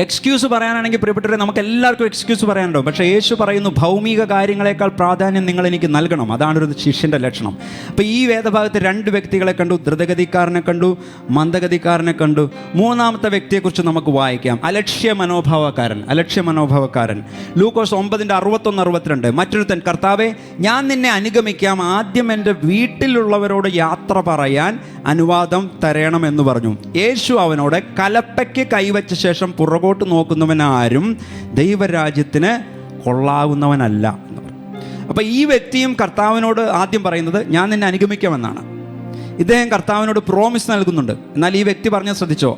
Speaker 1: എക്സ്ക്യൂസ് പറയാനാണെങ്കിൽ പ്രിയപ്പെട്ടവരെ നമുക്ക് എല്ലാവർക്കും എക്സ്ക്യൂസ് പറയാനുണ്ടാവും. പക്ഷേ യേശു പറയുന്നു, ഭൗമിക കാര്യങ്ങളെക്കാൾ പ്രാധാന്യം നിങ്ങൾ എനിക്ക് നൽകണം. അതാണൊരു ശിഷ്യൻ്റെ ലക്ഷണം. അപ്പോൾ ഈ വേദഭാഗത്ത് 2 വ്യക്തികളെ കണ്ടു, ദ്രുതഗതിക്കാരനെ കണ്ടു, മന്ദഗതിക്കാരനെ കണ്ടു. മൂന്നാമത്തെ വ്യക്തിയെക്കുറിച്ച് നമുക്ക് വായിക്കാം, അലക്ഷ്യ മനോഭാവക്കാരൻ. ലൂക്കോസ് 9:61-62. മറ്റൊരുത്തൻ, കർത്താവേ, ഞാൻ നിന്നെ അനുഗമിക്കാം, ആദ്യം എൻ്റെ വീട്ടിലുള്ളവരോട് യാത്ര പറയാൻ അനുവാദം തരണമെന്ന് പറഞ്ഞു. യേശു അവനോട്, കലപ്പയ്ക്ക് കൈവച്ച ശേഷം പുറകോട്ട് നോക്കുന്നവനാരും ദൈവരാജ്യത്തിന് കൊള്ളാവുന്നവനല്ല എന്ന് പറഞ്ഞു. അപ്പോൾ ഈ വ്യക്തിയും കർത്താവിനോട് ആദ്യം പറയുന്നത് ഞാൻ നിന്നെ അനുഗമിക്കാമെന്നാണ്. ഇദ്ദേഹം കർത്താവിനോട് പ്രോമിസ് നൽകുന്നുണ്ട്. എന്നാൽ ഈ വ്യക്തി പറഞ്ഞത് ശ്രദ്ധിച്ചോ,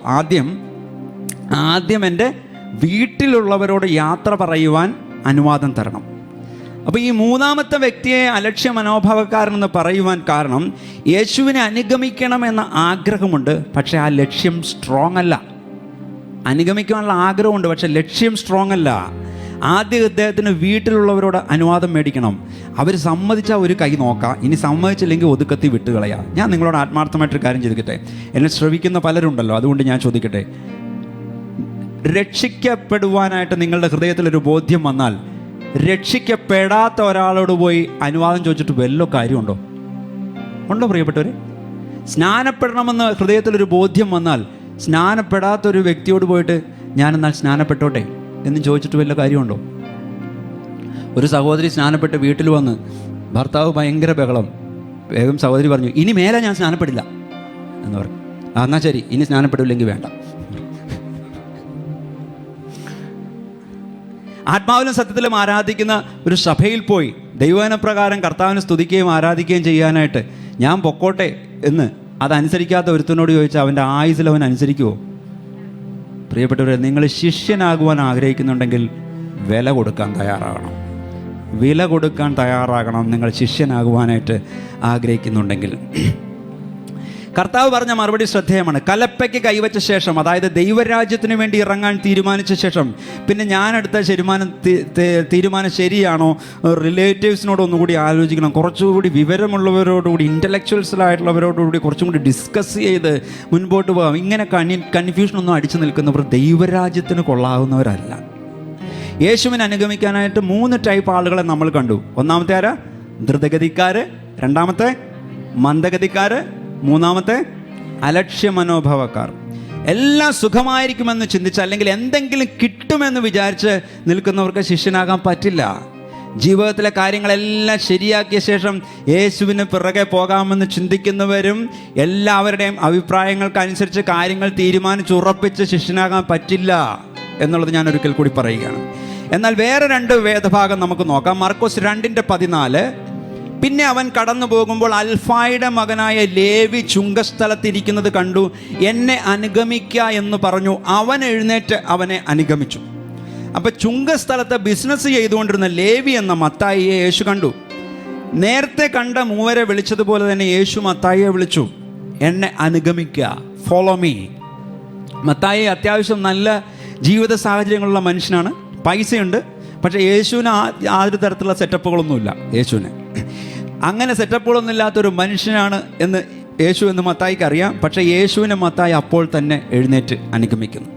Speaker 1: ആദ്യം എൻ്റെ വീട്ടിലുള്ളവരോട് യാത്ര പറയുവാൻ അനുവാദം തരണം. അപ്പോൾ ഈ മൂന്നാമത്തെ വ്യക്തിയെ അലക്ഷ്യ മനോഭാവക്കാരനെന്ന് പറയുവാൻ കാരണം യേശുവിനെ അനുഗമിക്കണമെന്ന ആഗ്രഹമുണ്ട്, പക്ഷേ ആ ലക്ഷ്യം സ്ട്രോങ് അല്ല. അനുഗമിക്കാനുള്ള ആഗ്രഹമുണ്ട്, പക്ഷേ ലക്ഷ്യം സ്ട്രോങ് അല്ല. ആദ്യം ഇദ്ദേഹത്തിന് വീട്ടിലുള്ളവരോട് അനുവാദം മേടിക്കണം. അവർ സമ്മതിച്ചാൽ ഒരു കൈ നോക്കാം, ഇനി സമ്മതിച്ചില്ലെങ്കിൽ ഒതുക്കത്തി വിട്ടുകളയാം. ഞാൻ നിങ്ങളോട് ആത്മാർത്ഥമായിട്ടൊരു കാര്യം ചോദിക്കട്ടെ, എന്നെ ശ്രവിക്കുന്ന പലരുണ്ടല്ലോ, അതുകൊണ്ട് ഞാൻ ചോദിക്കട്ടെ, രക്ഷിക്കപ്പെടുവാനായിട്ട് നിങ്ങളുടെ ഹൃദയത്തിലൊരു ബോധ്യം വന്നാൽ രക്ഷിക്കപ്പെടാത്ത ഒരാളോട് പോയി അനുവാദം ചോദിച്ചിട്ട് വല്ല കാര്യമുണ്ടോ? ഉണ്ടോ പ്രിയപ്പെട്ടവരെ? സ്നാനപ്പെടണമെന്ന് ഹൃദയത്തിലൊരു ബോധ്യം വന്നാൽ സ്നാനപ്പെടാത്തൊരു വ്യക്തിയോട് പോയിട്ട് ഞാനെന്നാൽ സ്നാനപ്പെട്ടോട്ടെ എന്ന് ചോദിച്ചിട്ട് വല്ല കാര്യമുണ്ടോ? ഒരു സഹോദരി സ്നാനപ്പെട്ട് വീട്ടിൽ വന്ന് ഭർത്താവ് ഭയങ്കര ബഹളം. വേഗം സഹോദരി പറഞ്ഞു, ഇനി മേലെ ഞാൻ സ്നാനപ്പെടില്ല എന്ന് പറഞ്ഞു. എന്നാൽ ശരി, ഇനി സ്നാനപ്പെടില്ലെങ്കിൽ വേണ്ട. ആത്മാവിലും സത്യത്തിലും ആരാധിക്കുന്ന ഒരു സഭയിൽ പോയി ദൈവവചനപ്രകാരം കർത്താവിനെ സ്തുതിക്കുകയും ആരാധിക്കുകയും ചെയ്യാനായിട്ട് ഞാൻ പൊക്കോട്ടെ എന്ന് അതനുസരിക്കാത്ത ഒരുത്തനോട് ചോദിച്ചാൽ അവൻ്റെ ആയുസ്സിൽ അവൻ അനുസരിക്കുമോ? പ്രിയപ്പെട്ടവരെ, നിങ്ങൾ ശിഷ്യനാകുവാൻ ആഗ്രഹിക്കുന്നുണ്ടെങ്കിൽ വില കൊടുക്കാൻ തയ്യാറാകണം. നിങ്ങൾ ശിഷ്യനാകുവാനായിട്ട് ആഗ്രഹിക്കുന്നുണ്ടെങ്കിൽ. കർത്താവ് പറഞ്ഞ മറുപടി ശ്രദ്ധേയമാണ്. കലപ്പയ്ക്ക് കൈവച്ച ശേഷം, അതായത് ദൈവരാജ്യത്തിന് വേണ്ടി ഇറങ്ങാൻ തീരുമാനിച്ച ശേഷം, പിന്നെ ഞാനെടുത്ത തീരുമാനം ശരിയാണോ, റിലേറ്റീവ്സിനോട് ഒന്നുകൂടി ആലോചിക്കണം, കുറച്ചുകൂടി വിവരമുള്ളവരോടുകൂടി, ഇൻ്റലക്ച്വൽസിലായിട്ടുള്ളവരോടുകൂടി കുറച്ചും കൂടി ഡിസ്കസ് ചെയ്ത് മുൻപോട്ട് പോകാം. ഇങ്ങനെ കൺഫ്യൂഷനൊന്നും അടിച്ചു നിൽക്കുന്നവർ ദൈവരാജ്യത്തിന് കൊള്ളാവുന്നവരല്ല. യേശുവിനെ അനുഗമിക്കാനായിട്ട് 3 ടൈപ്പ് ആളുകളെ നമ്മൾ കണ്ടു. ഒന്നാമത്തെ ആരാ? ദ്രുതഗതിക്കാർ. രണ്ടാമത്തെ മന്ദഗതിക്കാർ. മൂന്നാമത്തെ അലക്ഷ്യ മനോഭാവക്കാർ. എല്ലാം സുഖമായിരിക്കുമെന്ന് ചിന്തിച്ച്, അല്ലെങ്കിൽ എന്തെങ്കിലും കിട്ടുമെന്ന് വിചാരിച്ച് നിൽക്കുന്നവർക്ക് ശിഷ്യനാകാൻ പറ്റില്ല. ജീവിതത്തിലെ കാര്യങ്ങളെല്ലാം ശരിയാക്കിയ ശേഷം യേശുവിന് പിറകെ പോകാമെന്ന് ചിന്തിക്കുന്നവരും എല്ലാവരുടെയും അഭിപ്രായങ്ങൾക്കനുസരിച്ച് കാര്യങ്ങൾ തീരുമാനിച്ചുറപ്പിച്ച് ശിഷ്യനാകാൻ പറ്റില്ല എന്നുള്ളത് ഞാൻ ഒരിക്കൽ കൂടി പറയുകയാണ്. എന്നാൽ വേറെ 2 വേദഭാഗം നമുക്ക് നോക്കാം. മർക്കോസ് 2:14. പിന്നെ അവൻ കടന്നു പോകുമ്പോൾ അൽഫായുടെ മകനായ ലേവി ചുങ്കസ്ഥലത്തിരിക്കുന്നത് കണ്ടു. എന്നെ അനുഗമിക്ക എന്ന് പറഞ്ഞു. അവൻ എഴുന്നേറ്റ് അവനെ അനുഗമിച്ചു. അപ്പം ചുങ്കസ്ഥലത്ത് ബിസിനസ് ചെയ്തുകൊണ്ടിരുന്ന ലേവി എന്ന മത്തായിയെ യേശു കണ്ടു. നേരത്തെ കണ്ട 3 വിളിച്ചതുപോലെ തന്നെ യേശു മത്തായിയെ വിളിച്ചു, എന്നെ അനുഗമിക്കുക, ഫോളോ മീ. മത്തായി അത്യാവശ്യം നല്ല ജീവിത സാഹചര്യങ്ങളുള്ള മനുഷ്യനാണ്, പൈസയുണ്ട്. പക്ഷേ യേശുവിന് യാതൊരു തരത്തിലുള്ള സെറ്റപ്പുകളൊന്നുമില്ല. യേശുവിന് അങ്ങനെ സെറ്റപ്പുകളൊന്നും ഇല്ലാത്തൊരു മനുഷ്യനാണ് എന്ന് യേശു എന്ന് മത്തായിക്ക് അറിയാം. പക്ഷേ യേശുവിനെ മത്തായി അപ്പോൾ തന്നെ എഴുന്നേറ്റ് അനുഗമിക്കുന്നു.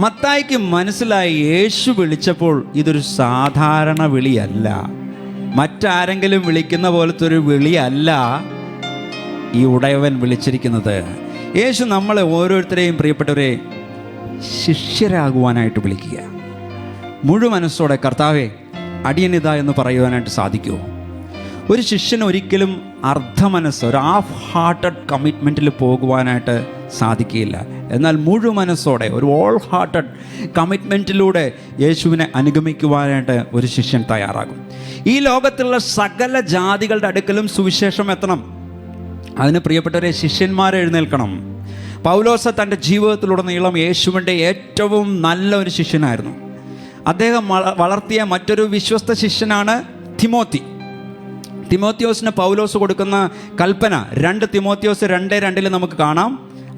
Speaker 1: മത്തായിക്ക് മനസ്സിലായി, യേശു വിളിച്ചപ്പോൾ ഇതൊരു സാധാരണ വിളിയല്ല, മറ്റാരെങ്കിലും വിളിക്കുന്ന പോലത്തെ ഒരു വിളിയല്ല ഈ ഉടയവൻ വിളിച്ചിരിക്കുന്നത്. യേശു നമ്മളെ ഓരോരുത്തരെയും, പ്രിയപ്പെട്ടവരെ, ശിഷ്യരാകുവാനായിട്ട് വിളിക്കുക. മുഴുവൻ മനസ്സോടെ കർത്താവേ അടിയനിത എന്ന് പറയുവാനായിട്ട് സാധിക്കുമോ? ഒരു ശിഷ്യന് ഒരിക്കലും അർദ്ധമനസ്സ്, ഒരു ഹാഫ് ഹാർട്ടഡ് കമ്മിറ്റ്മെൻറ്റിൽ പോകുവാനായിട്ട് സാധിക്കുകയില്ല. എന്നാൽ മുഴുവൻ മനസ്സോടെ, ഒരു ഓൾ ഹാർട്ടഡ് കമ്മിറ്റ്മെൻറ്റിലൂടെ യേശുവിനെ അനുഗമിക്കുവാനായിട്ട് ഒരു ശിഷ്യൻ തയ്യാറാകും. ഈ ലോകത്തുള്ള സകല ജാതികളുടെ അടുക്കലും സുവിശേഷം എത്തണം. അതിന് പ്രിയപ്പെട്ടവരെ ശിഷ്യന്മാരെ എഴുന്നേൽക്കണം. പൗലോസ് തൻ്റെ ജീവിതത്തിലുടനീളം യേശുവിൻ്റെ ഏറ്റവും നല്ല ഒരു ശിഷ്യനായിരുന്നു. അദ്ദേഹം വളർത്തിയ മറ്റൊരു വിശ്വസ്ത ശിഷ്യനാണ് തിമോത്തി. തിമോത്തിയോസിന് പൗലോസ് കൊടുക്കുന്ന കൽപ്പന 2 തിമോത്തിയോസ് 2:2 നമുക്ക് കാണാം.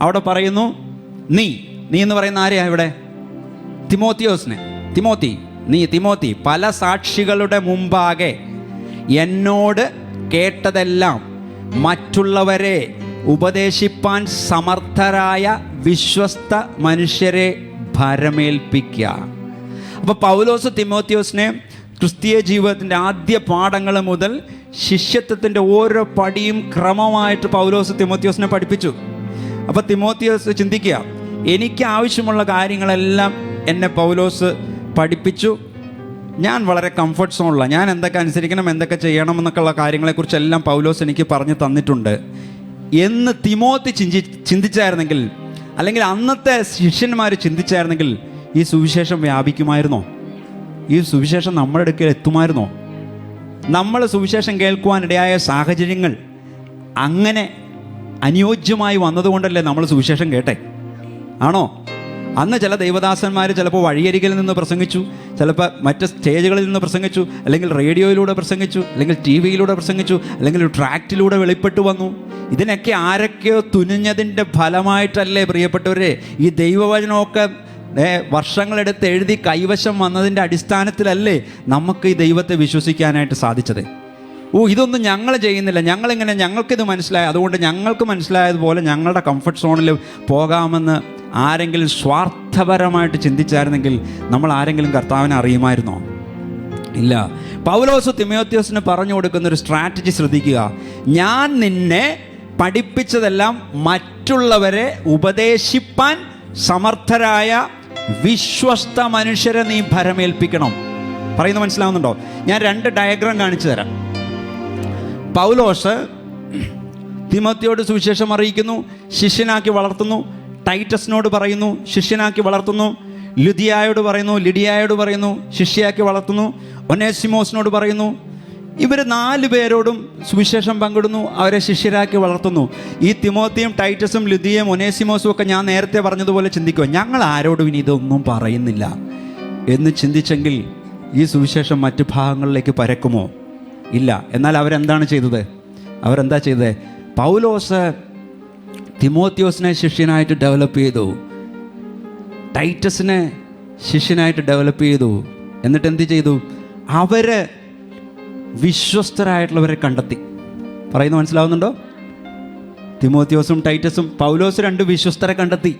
Speaker 1: അവിടെ പറയുന്നു, നീ എന്ന് പറയുന്ന ആരെയാ ഇവിടെ? തിമോത്തിയോസിനെ. തിമോത്തി പല സാക്ഷികളുടെ മുമ്പാകെ എന്നോട് കേട്ടതെല്ലാം മറ്റുള്ളവരെ ഉപദേശിപ്പാൻ സമർത്ഥരായ വിശ്വസ്ത മനുഷ്യരെ ഭരമേൽപ്പിക്കുക. അപ്പോൾ പൗലോസ് തിമോത്തിയോസിനെ ക്രിസ്തീയ ജീവിതത്തിൻ്റെ ആദ്യ പാഠങ്ങൾ മുതൽ ശിഷ്യത്വത്തിൻ്റെ ഓരോ പടിയും ക്രമമായിട്ട് പൗലോസ് തിമോത്തിയോസിനെ പഠിപ്പിച്ചു. അപ്പോൾ തിമോത്തിയോസ് ചിന്തിക്കുക, എനിക്ക് ആവശ്യമുള്ള കാര്യങ്ങളെല്ലാം എന്നെ പൗലോസ് പഠിപ്പിച്ചു. ഞാൻ വളരെ കംഫർട്ട് സോണില്ല, ഞാൻ എന്തൊക്കെ അനുസരിക്കണം, എന്തൊക്കെ ചെയ്യണം എന്നൊക്കെയുള്ള കാര്യങ്ങളെക്കുറിച്ചെല്ലാം പൗലോസ് എനിക്ക് പറഞ്ഞു തന്നിട്ടുണ്ട് എന്ന് തിമോത്തി ചിന്തിച്ചായിരുന്നെങ്കിൽ, അല്ലെങ്കിൽ അന്നത്തെ ശിഷ്യന്മാർ ചിന്തിച്ചായിരുന്നെങ്കിൽ ഈ സുവിശേഷം വ്യാപിക്കുമായിരുന്നോ? ഈ സുവിശേഷം നമ്മുടെ അടുക്കൽ എത്തുമായിരുന്നോ? നമ്മൾ സുവിശേഷം കേൾക്കുവാനിടയായ സാഹചര്യങ്ങൾ അങ്ങനെ അനുയോജ്യമായി വന്നതുകൊണ്ടല്ലേ നമ്മൾ സുവിശേഷം കേട്ടെ? ആണോ? അന്ന് ചില ദൈവദാസന്മാർ ചിലപ്പോൾ വഴിയരികിൽ നിന്ന് പ്രസംഗിച്ചു, ചിലപ്പോൾ മറ്റ് സ്റ്റേജുകളിൽ നിന്ന് പ്രസംഗിച്ചു, അല്ലെങ്കിൽ റേഡിയോയിലൂടെ പ്രസംഗിച്ചു, അല്ലെങ്കിൽ ടി വിയിലൂടെ പ്രസംഗിച്ചു, അല്ലെങ്കിൽ ട്രാക്റ്റിലൂടെ വെളിപ്പെട്ടു വന്നു. ഇതിനൊക്കെ ആരൊക്കെയോ തുനിഞ്ഞതിൻ്റെ ഫലമായിട്ടല്ലേ പ്രിയപ്പെട്ടവരെ ഈ ദൈവവചനമൊക്കെ വർഷങ്ങളെടുത്ത് എഴുതി കൈവശം വന്നതിൻ്റെ അടിസ്ഥാനത്തിലല്ലേ നമുക്ക് ഈ ദൈവത്തെ വിശ്വസിക്കാനായിട്ട് സാധിച്ചത്? ഇതൊന്നും ഞങ്ങൾ ചെയ്യുന്നില്ല, ഞങ്ങൾക്കിത് മനസ്സിലായി, അതുകൊണ്ട് ഞങ്ങൾക്ക് മനസ്സിലായതുപോലെ ഞങ്ങളുടെ കംഫർട്ട് സോണിൽ പോകാമെന്ന് ആരെങ്കിലും സ്വാർത്ഥപരമായിട്ട് ചിന്തിച്ചായിരുന്നെങ്കിൽ നമ്മൾ ആരെങ്കിലും കർത്താവിനെ അറിയുമായിരുന്നോ? ഇല്ല. പൗലോസ് തിമോത്തിയോസിന് പറഞ്ഞു കൊടുക്കുന്നൊരു സ്ട്രാറ്റജി ശ്രദ്ധിക്കുക. ഞാൻ നിന്നെ പഠിപ്പിച്ചതെല്ലാം മറ്റുള്ളവരെ ഉപദേശിപ്പാൻ സമർത്ഥരായ വിശ്വസ്ത മനുഷ്യരെ നീ ഭരമേൽപ്പിക്കണം. പറയുന്നത് മനസ്സിലാവുന്നുണ്ടോ? ഞാൻ 2 ഡയഗ്രാം കാണിച്ചു തരാം. പൗലോസ് തിമോത്തിയോട് സുവിശേഷം അറിയിക്കുന്നു, ശിഷ്യനാക്കി വളർത്തുന്നു. ടൈറ്റസിനോട് പറയുന്നു, ശിഷ്യനാക്കി വളർത്തുന്നു. ലുദിയായോട് പറയുന്നു, ശിഷ്യയാക്കി വളർത്തുന്നു. ഒനേസിമോസിനോട് പറയുന്നു. ഇവർ 4 പേരോടും സുവിശേഷം പങ്കിടുന്നു, അവരെ ശിഷ്യരാക്കി വളർത്തുന്നു. ഈ തിമോത്തിയും ടൈറ്റസും ലുദിയയും ഒനേസിമോസും ഒക്കെ ഞാൻ നേരത്തെ പറഞ്ഞതുപോലെ ചിന്തിക്കുക, ഞങ്ങൾ ആരോടും ഇനി ഇതൊന്നും പറയുന്നില്ല എന്ന് ചിന്തിച്ചെങ്കിൽ ഈ സുവിശേഷം മറ്റ് ഭാഗങ്ങളിലേക്ക് പരക്കുമോ? ഇല്ല. എന്നാൽ അവരെന്താ ചെയ്തത്? പൗലോസ് തിമോത്തിയോസിനെ ശിഷ്യനായിട്ട് ഡെവലപ്പ് ചെയ്തു, ടൈറ്റസിനെ ശിഷ്യനായിട്ട് ഡെവലപ്പ് ചെയ്തു. എന്നിട്ട് എന്ത് ചെയ്തു? അവര് വിശ്വസ്തരായിട്ടുള്ളവരെ കണ്ടെത്തി. പറയുന്നത് മനസ്സിലാവുന്നുണ്ടോ? തിമോത്തിയോസും ടൈറ്റസും, പൗലോസ് 2 വിശ്വസ്തരെ കണ്ടെത്തി.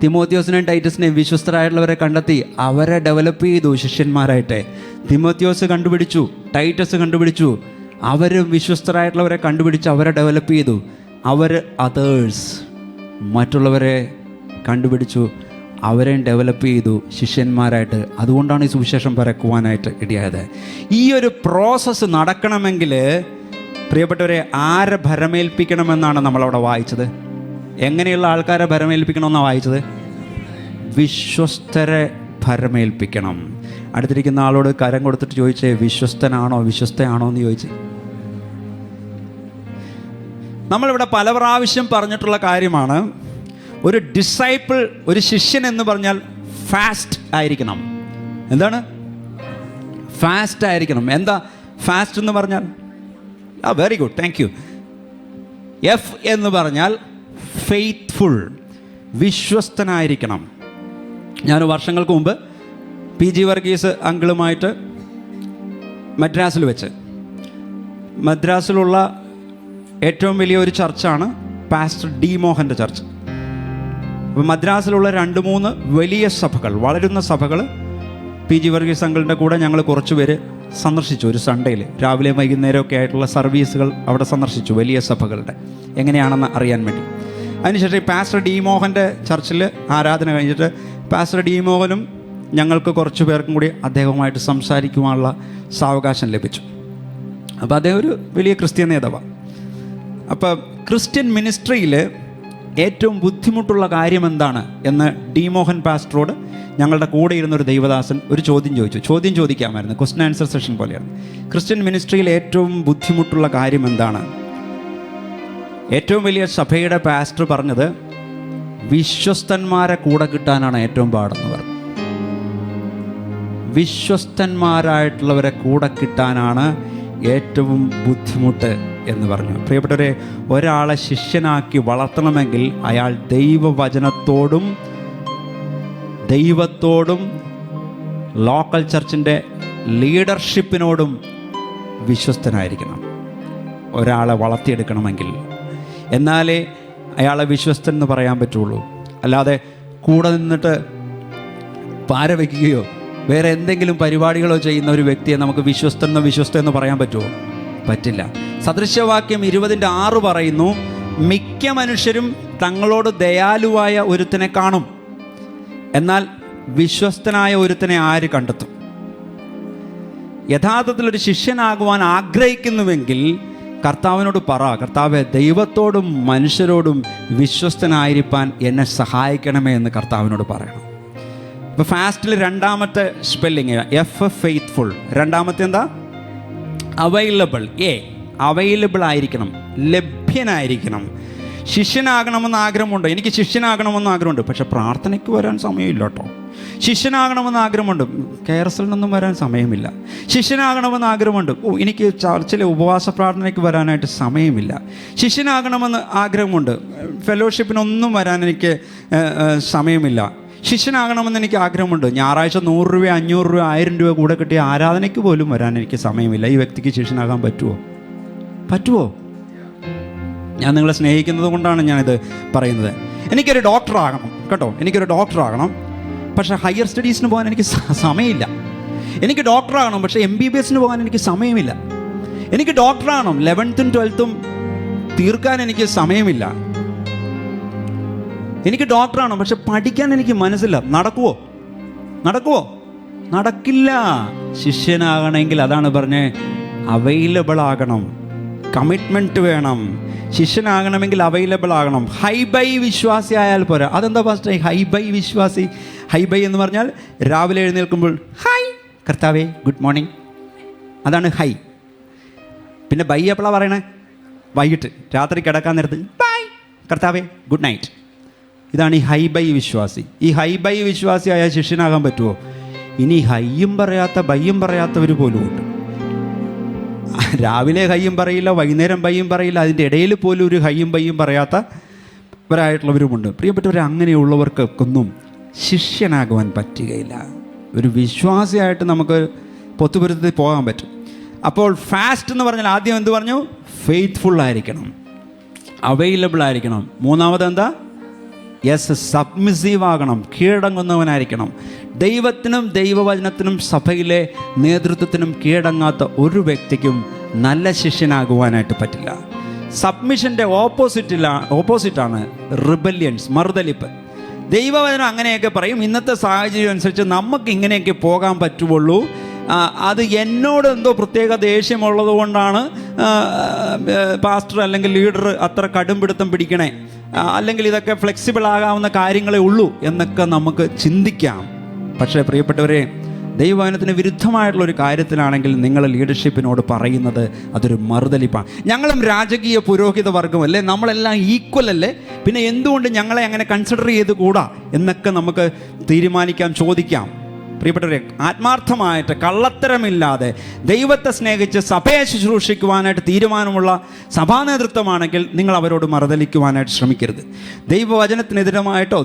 Speaker 1: തിമോത്തിയോസിനെയും ടൈറ്റസിനെയും വിശ്വസ്തരായിട്ടുള്ളവരെ കണ്ടെത്തി, അവരെ ഡെവലപ്പ് ചെയ്തു ശിഷ്യന്മാരായിട്ട്. തിമോത്തിയോസ് കണ്ടുപിടിച്ചു, ടൈറ്റസ് കണ്ടുപിടിച്ചു, അവർ വിശ്വസ്തരായിട്ടുള്ളവരെ കണ്ടുപിടിച്ച് അവരെ ഡെവലപ്പ് ചെയ്തു. അവർ അതേഴ്സ്, മറ്റുള്ളവരെ കണ്ടുപിടിച്ചു, അവരെയും ഡെവലപ്പ് ചെയ്തു ശിഷ്യന്മാരായിട്ട്. അതുകൊണ്ടാണ് ഈ സുവിശേഷം പരക്കുവാനായിട്ട് ഇടയായത്. ഈ ഒരു പ്രോസസ്സ് നടക്കണമെങ്കിൽ പ്രിയപ്പെട്ടവരെ ആരെ ഭരമേൽപ്പിക്കണമെന്നാണ് നമ്മളവിടെ വായിച്ചത്? എങ്ങനെയുള്ള ആൾക്കാരെ ഭരമേൽപ്പിക്കണമെന്നാണ് വായിച്ചത്? വിശ്വസ്തരെ ഭരമേൽപ്പിക്കണം. അടുത്തിരിക്കുന്ന ആളോട് കരം കൊടുത്തിട്ട് ചോദിച്ചേ, വിശ്വസ്തനാണോ വിശ്വസ്തയാണോ എന്ന് ചോദിച്ചേ. നമ്മളിവിടെ പല പ്രാവശ്യം പറഞ്ഞിട്ടുള്ള കാര്യമാണ്, ഒരു ഡിസൈപ്പിൾ, ഒരു ശിഷ്യൻ എന്ന് പറഞ്ഞാൽ ഫാസ്റ്റ് ആയിരിക്കണം. എന്താണ് ഫാസ്റ്റ് ആയിരിക്കണം? എന്താ ഫാസ്റ്റ് എന്ന് പറഞ്ഞാൽ? Very good, thank you. F എന്ന് പറഞ്ഞാൽ ഫെയ്ത്ത്ഫുൾ, വിശ്വസ്തനായിരിക്കണം. ഞാൻ വർഷങ്ങൾക്ക് മുമ്പ് PG വർഗീസ് അങ്കിളുമായിട്ട് മദ്രാസിലുള്ള ഏറ്റവും വലിയ ഒരു ചർച്ചാണ് പാസ്റ്റർ ഡി മോഹൻ്റെ ചർച്ച്. അപ്പോൾ മദ്രാസിലുള്ള 2-3 വലിയ സഭകൾ, വളരുന്ന സഭകൾ, PG വർഗീസ് അങ്കിളിൻ്റെ കൂടെ ഞങ്ങൾ കുറച്ച് പേര് സന്ദർശിച്ചു. ഒരു സൺഡേയിൽ രാവിലെ വൈകുന്നേരമൊക്കെ ആയിട്ടുള്ള സർവീസുകൾ അവിടെ സന്ദർശിച്ചു, വലിയ സഭകളുടെ എങ്ങനെയാണെന്ന് അറിയാൻ വേണ്ടി. അതിനുശേഷം പാസ്റ്റർ ഡി മോഹൻ്റെ ചർച്ചിൽ ആരാധന കഴിഞ്ഞിട്ട് പാസ്റ്റർ ഡി മോഹനും ഞങ്ങൾക്ക് കുറച്ച് പേർക്കും കൂടി അദ്ദേഹവുമായിട്ട് സംസാരിക്കുവാനുള്ള സാവകാശം ലഭിച്ചു. അപ്പോൾ അദ്ദേഹം ഒരു വലിയ ക്രിസ്ത്യൻ നേതാവാണ്. അപ്പോൾ ക്രിസ്ത്യൻ മിനിസ്ട്രിയിൽ ഏറ്റവും ബുദ്ധിമുട്ടുള്ള കാര്യം എന്താണ് എന്ന് ഡി മോഹൻ പാസ്റ്ററോട് ഞങ്ങളുടെ കൂടെ ഇരുന്നൊരു ദൈവദാസൻ ഒരു ചോദ്യം ചോദിച്ചു. ചോദ്യം ചോദിക്കാമായിരുന്നു, ക്വസ്റ്റ്യൻ ആൻസർ സെഷൻ പോലെയാണ്. ക്രിസ്ത്യൻ മിനിസ്ട്രിയിൽ ഏറ്റവും ബുദ്ധിമുട്ടുള്ള കാര്യം എന്താണ്? ഏറ്റവും വലിയ സഭയുടെ പാസ്റ്റർ പറഞ്ഞത്, വിശ്വസ്തന്മാരെ കൂടെ കിട്ടാനാണ് ഏറ്റവും പാടെന്ന് പറഞ്ഞു. വിശ്വസ്തന്മാരായിട്ടുള്ളവരെ കൂടെ കിട്ടാനാണ് ഏറ്റവും ബുദ്ധിമുട്ട് എന്ന് പറഞ്ഞു. പ്രിയപ്പെട്ടവരെ, ഒരാളെ ശിഷ്യനാക്കി വളർത്തണമെങ്കിൽ അയാൾ ദൈവവചനത്തോടും ദൈവത്തോടും ലോക്കൽ ചർച്ചിൻ്റെ ലീഡർഷിപ്പിനോടും വിശ്വസ്തനായിരിക്കണം ഒരാളെ വളർത്തിയെടുക്കണമെങ്കിൽ. എന്നാലേ അയാളെ വിശ്വസ്തൻ എന്ന് പറയാൻ പറ്റുള്ളൂ. അല്ലാതെ കൂടെ നിന്നിട്ട് പാര വയ്ക്കുകയോ വേറെ എന്തെങ്കിലും പരിപാടികളോ ചെയ്യുന്ന ഒരു വ്യക്തിയെ നമുക്ക് വിശ്വസ്തൻ എന്ന് പറയാൻ പറ്റുമോ? പറ്റില്ല. സദൃശവാക്യം 20:6 പറയുന്നു, മിക്ക മനുഷ്യരും തങ്ങളോട് ദയാലുവായ ഒരുത്തനെ കാണും, എന്നാൽ വിശ്വസ്തനായ ഒരുത്തനെ ആര് കണ്ടെത്തും? യഥാർത്ഥത്തിൽ ഒരു ശിഷ്യനാകുവാൻ ആഗ്രഹിക്കുന്നുവെങ്കിൽ കർത്താവിനോട് പറ, കർത്താവേ, ദൈവത്തോടും മനുഷ്യരോടും വിശ്വസ്തനായിരിക്കാൻ എന്നെ സഹായിക്കണമേ എന്ന് കർത്താവിനോട് പറയണം. ഇപ്പോൾ ഫാസ്റ്റിൽ 2ാമത്തെ സ്പെല്ലിങ് എഫ്, ഫെയ്ത്ത്ഫുൾ. 2ാമത്തെ എന്താ? അവൈലബിൾ. അവൈലബിൾ ആയിരിക്കണം, ലഭ്യനായിരിക്കണം. ശിഷ്യനാകണമെന്ന് ആഗ്രഹമുണ്ട്. എനിക്ക് ശിഷ്യനാകണമെന്ന് ആഗ്രഹമുണ്ട്, പക്ഷെ പ്രാർത്ഥനയ്ക്ക് വരാൻ സമയമില്ല കേട്ടോ. ശിഷ്യനാകണമെന്ന് ആഗ്രഹമുണ്ട്, കെയർസിൽ നിന്നും വരാൻ സമയമില്ല. ശിഷ്യനാകണമെന്ന് ആഗ്രഹമുണ്ട്, എനിക്ക് ചർച്ചിലെ ഉപവാസ പ്രാർത്ഥനയ്ക്ക് വരാനായിട്ട് സമയമില്ല. ശിഷ്യനാകണമെന്ന് ആഗ്രഹമുണ്ട്, ഫെലോഷിപ്പിനൊന്നും വരാൻ എനിക്ക് സമയമില്ല. ശിഷ്യനാകണമെന്ന് എനിക്ക് ആഗ്രഹമുണ്ട്, ഞായറാഴ്ച 100 രൂപ, 500 രൂപ, 1000 രൂപ കൂടെ കിട്ടിയ ആരാധനയ്ക്ക് പോലും വരാൻ എനിക്ക് സമയമില്ല. ഈ വ്യക്തിക്ക് ശിഷ്യനാകാൻ പറ്റുമോ? ഞാൻ നിങ്ങളെ സ്നേഹിക്കുന്നത് കൊണ്ടാണ് ഞാനിത് പറയുന്നത്. എനിക്കൊരു ഡോക്ടറാകണം കേട്ടോ, എനിക്കൊരു ഡോക്ടറാകണം, പക്ഷേ ഹയർ സ്റ്റഡീസിന് പോകാൻ എനിക്ക് സമയമില്ല. എനിക്ക് ഡോക്ടറാകണം, പക്ഷേ MBBSന് പോകാൻ എനിക്ക് സമയമില്ല. എനിക്ക് ഡോക്ടറാകണം, 11th 12th തീർക്കാൻ എനിക്ക് സമയമില്ല. എനിക്ക് ഡോക്ടറാകണം, പക്ഷെ പഠിക്കാൻ എനിക്ക് മനസ്സില്ല. നടക്കുമോ? നടക്കില്ല. ശിഷ്യനാകണമെങ്കിൽ അതാണ് പറഞ്ഞേ, അവൈലബിൾ ആകണം, കമ്മിറ്റ്മെൻറ്റ് വേണം. ശിഷ്യനാകണമെങ്കിൽ അവൈലബിൾ ആകണം. ഹൈബൈ വിശ്വാസി ആയാൽ പോരാ. അതെന്താ ഫസ്റ്റ് ഹൈബൈ വിശ്വാസി? ഹൈബൈ എന്ന് പറഞ്ഞാൽ രാവിലെ എഴുന്നേൽക്കുമ്പോൾ ഹായ് കർത്താവേ ഗുഡ് മോർണിംഗ്, അതാണ് ഹൈ. പിന്നെ ബൈ എപ്പോഴാണ് പറയണേ? വൈകിട്ട് രാത്രി കിടക്കാൻ നേരത്ത് ബൈ കർത്താവേ ഗുഡ് നൈറ്റ്. ഇതാണ് ഈ ഹൈബൈ വിശ്വാസി. ഈ ഹൈബൈ വിശ്വാസിയായ ശിഷ്യനാകാൻ പറ്റുമോ? ഇനി ഹൈയും പറയാത്ത ബൈയും പറയാത്തവർ പോലും ഉണ്ട്. രാവിലെ ഹൈയും പറയില്ല, വൈകുന്നേരം ബൈയും പറയില്ല, അതിൻ്റെ ഇടയിൽ പോലും ഒരു ഹൈയും ബൈയും പറയാത്ത വരായിട്ടുള്ളവരുമുണ്ട്. പ്രിയപ്പെട്ടവരെ, അങ്ങനെയുള്ളവർക്കൊന്നും ശിഷ്യനാകുവാൻ പറ്റുകയില്ല. ഒരു വിശ്വാസിയായിട്ട് നമുക്ക് പൊത്തുപുരത്തിൽ പോകാൻ പറ്റും. അപ്പോൾ ഫാസ്റ്റ് എന്ന് പറഞ്ഞാൽ ആദ്യം എന്ത് പറഞ്ഞു? ഫെയ്ത്ത്ഫുൾ ആയിരിക്കണം, അവൈലബിൾ ആയിരിക്കണം. മൂന്നാമത് എന്താ? സബ്മിസീവ് ആകണം, കീഴടങ്ങുന്നവനായിരിക്കണം. ദൈവത്തിനും ദൈവവചനത്തിനും സഭയിലെ നേതൃത്വത്തിനും കീഴടങ്ങാത്ത ഒരു വ്യക്തിക്കും നല്ല ശിഷ്യനാകുവാനായിട്ട് പറ്റില്ല. സബ്മിഷൻ്റെ ഓപ്പോസിറ്റാണ് റിബല്യൻസ്, മറുതലിപ്പ്. ദൈവവചനം അങ്ങനെയൊക്കെ പറയും. ഇന്നത്തെ സാഹചര്യം അനുസരിച്ച് നമുക്ക് ഇങ്ങനെയൊക്കെ പോകാൻ പറ്റുള്ളൂ, അത് എന്നോട് എന്തോ പ്രത്യേക ദേഷ്യമുള്ളത് കൊണ്ടാണ് പാസ്റ്റർ അല്ലെങ്കിൽ ലീഡർ അത്ര കടുംപിടുത്തം പിടിക്കണേ, അല്ലെങ്കിൽ ഇതൊക്കെ ഫ്ലെക്സിബിൾ ആകാവുന്ന കാര്യങ്ങളേ ഉള്ളൂ എന്നൊക്കെ നമുക്ക് ചിന്തിക്കാം. പക്ഷേ പ്രിയപ്പെട്ടവരെ, ദൈവവചനത്തിന് വിരുദ്ധമായിട്ടുള്ളൊരു കാര്യത്തിലാണെങ്കിൽ നിങ്ങൾ ലീഡർഷിപ്പിനോട് പറയുന്നത് അതൊരു മറുതലിപ്പാണ്. ഞങ്ങളും രാജകീയ പുരോഹിത വർഗമല്ലേ, നമ്മളെല്ലാം ഈക്വൽ അല്ലേ, പിന്നെ എന്തുകൊണ്ട് ഞങ്ങളെ അങ്ങനെ കൺസിഡർ ചെയ്ത് കൂടാ എന്നൊക്കെ നമുക്ക് തീരുമാനിക്കാം, ചോദിക്കാം. പ്രിയപ്പെട്ടവരെ, ആത്മാർത്ഥമായിട്ട് കള്ളത്തരമില്ലാതെ ദൈവത്തെ സ്നേഹിച്ച് സഭയെ ശുശ്രൂഷിക്കുവാനായിട്ട് തീരുമാനമുള്ള സഭാ നേതൃത്വമാണെങ്കിൽ നിങ്ങൾ അവരോട് മറുതലിക്കുവാനായിട്ട് ശ്രമിക്കരുത്. ദൈവവചനത്തിനെതിരമായിട്ടോ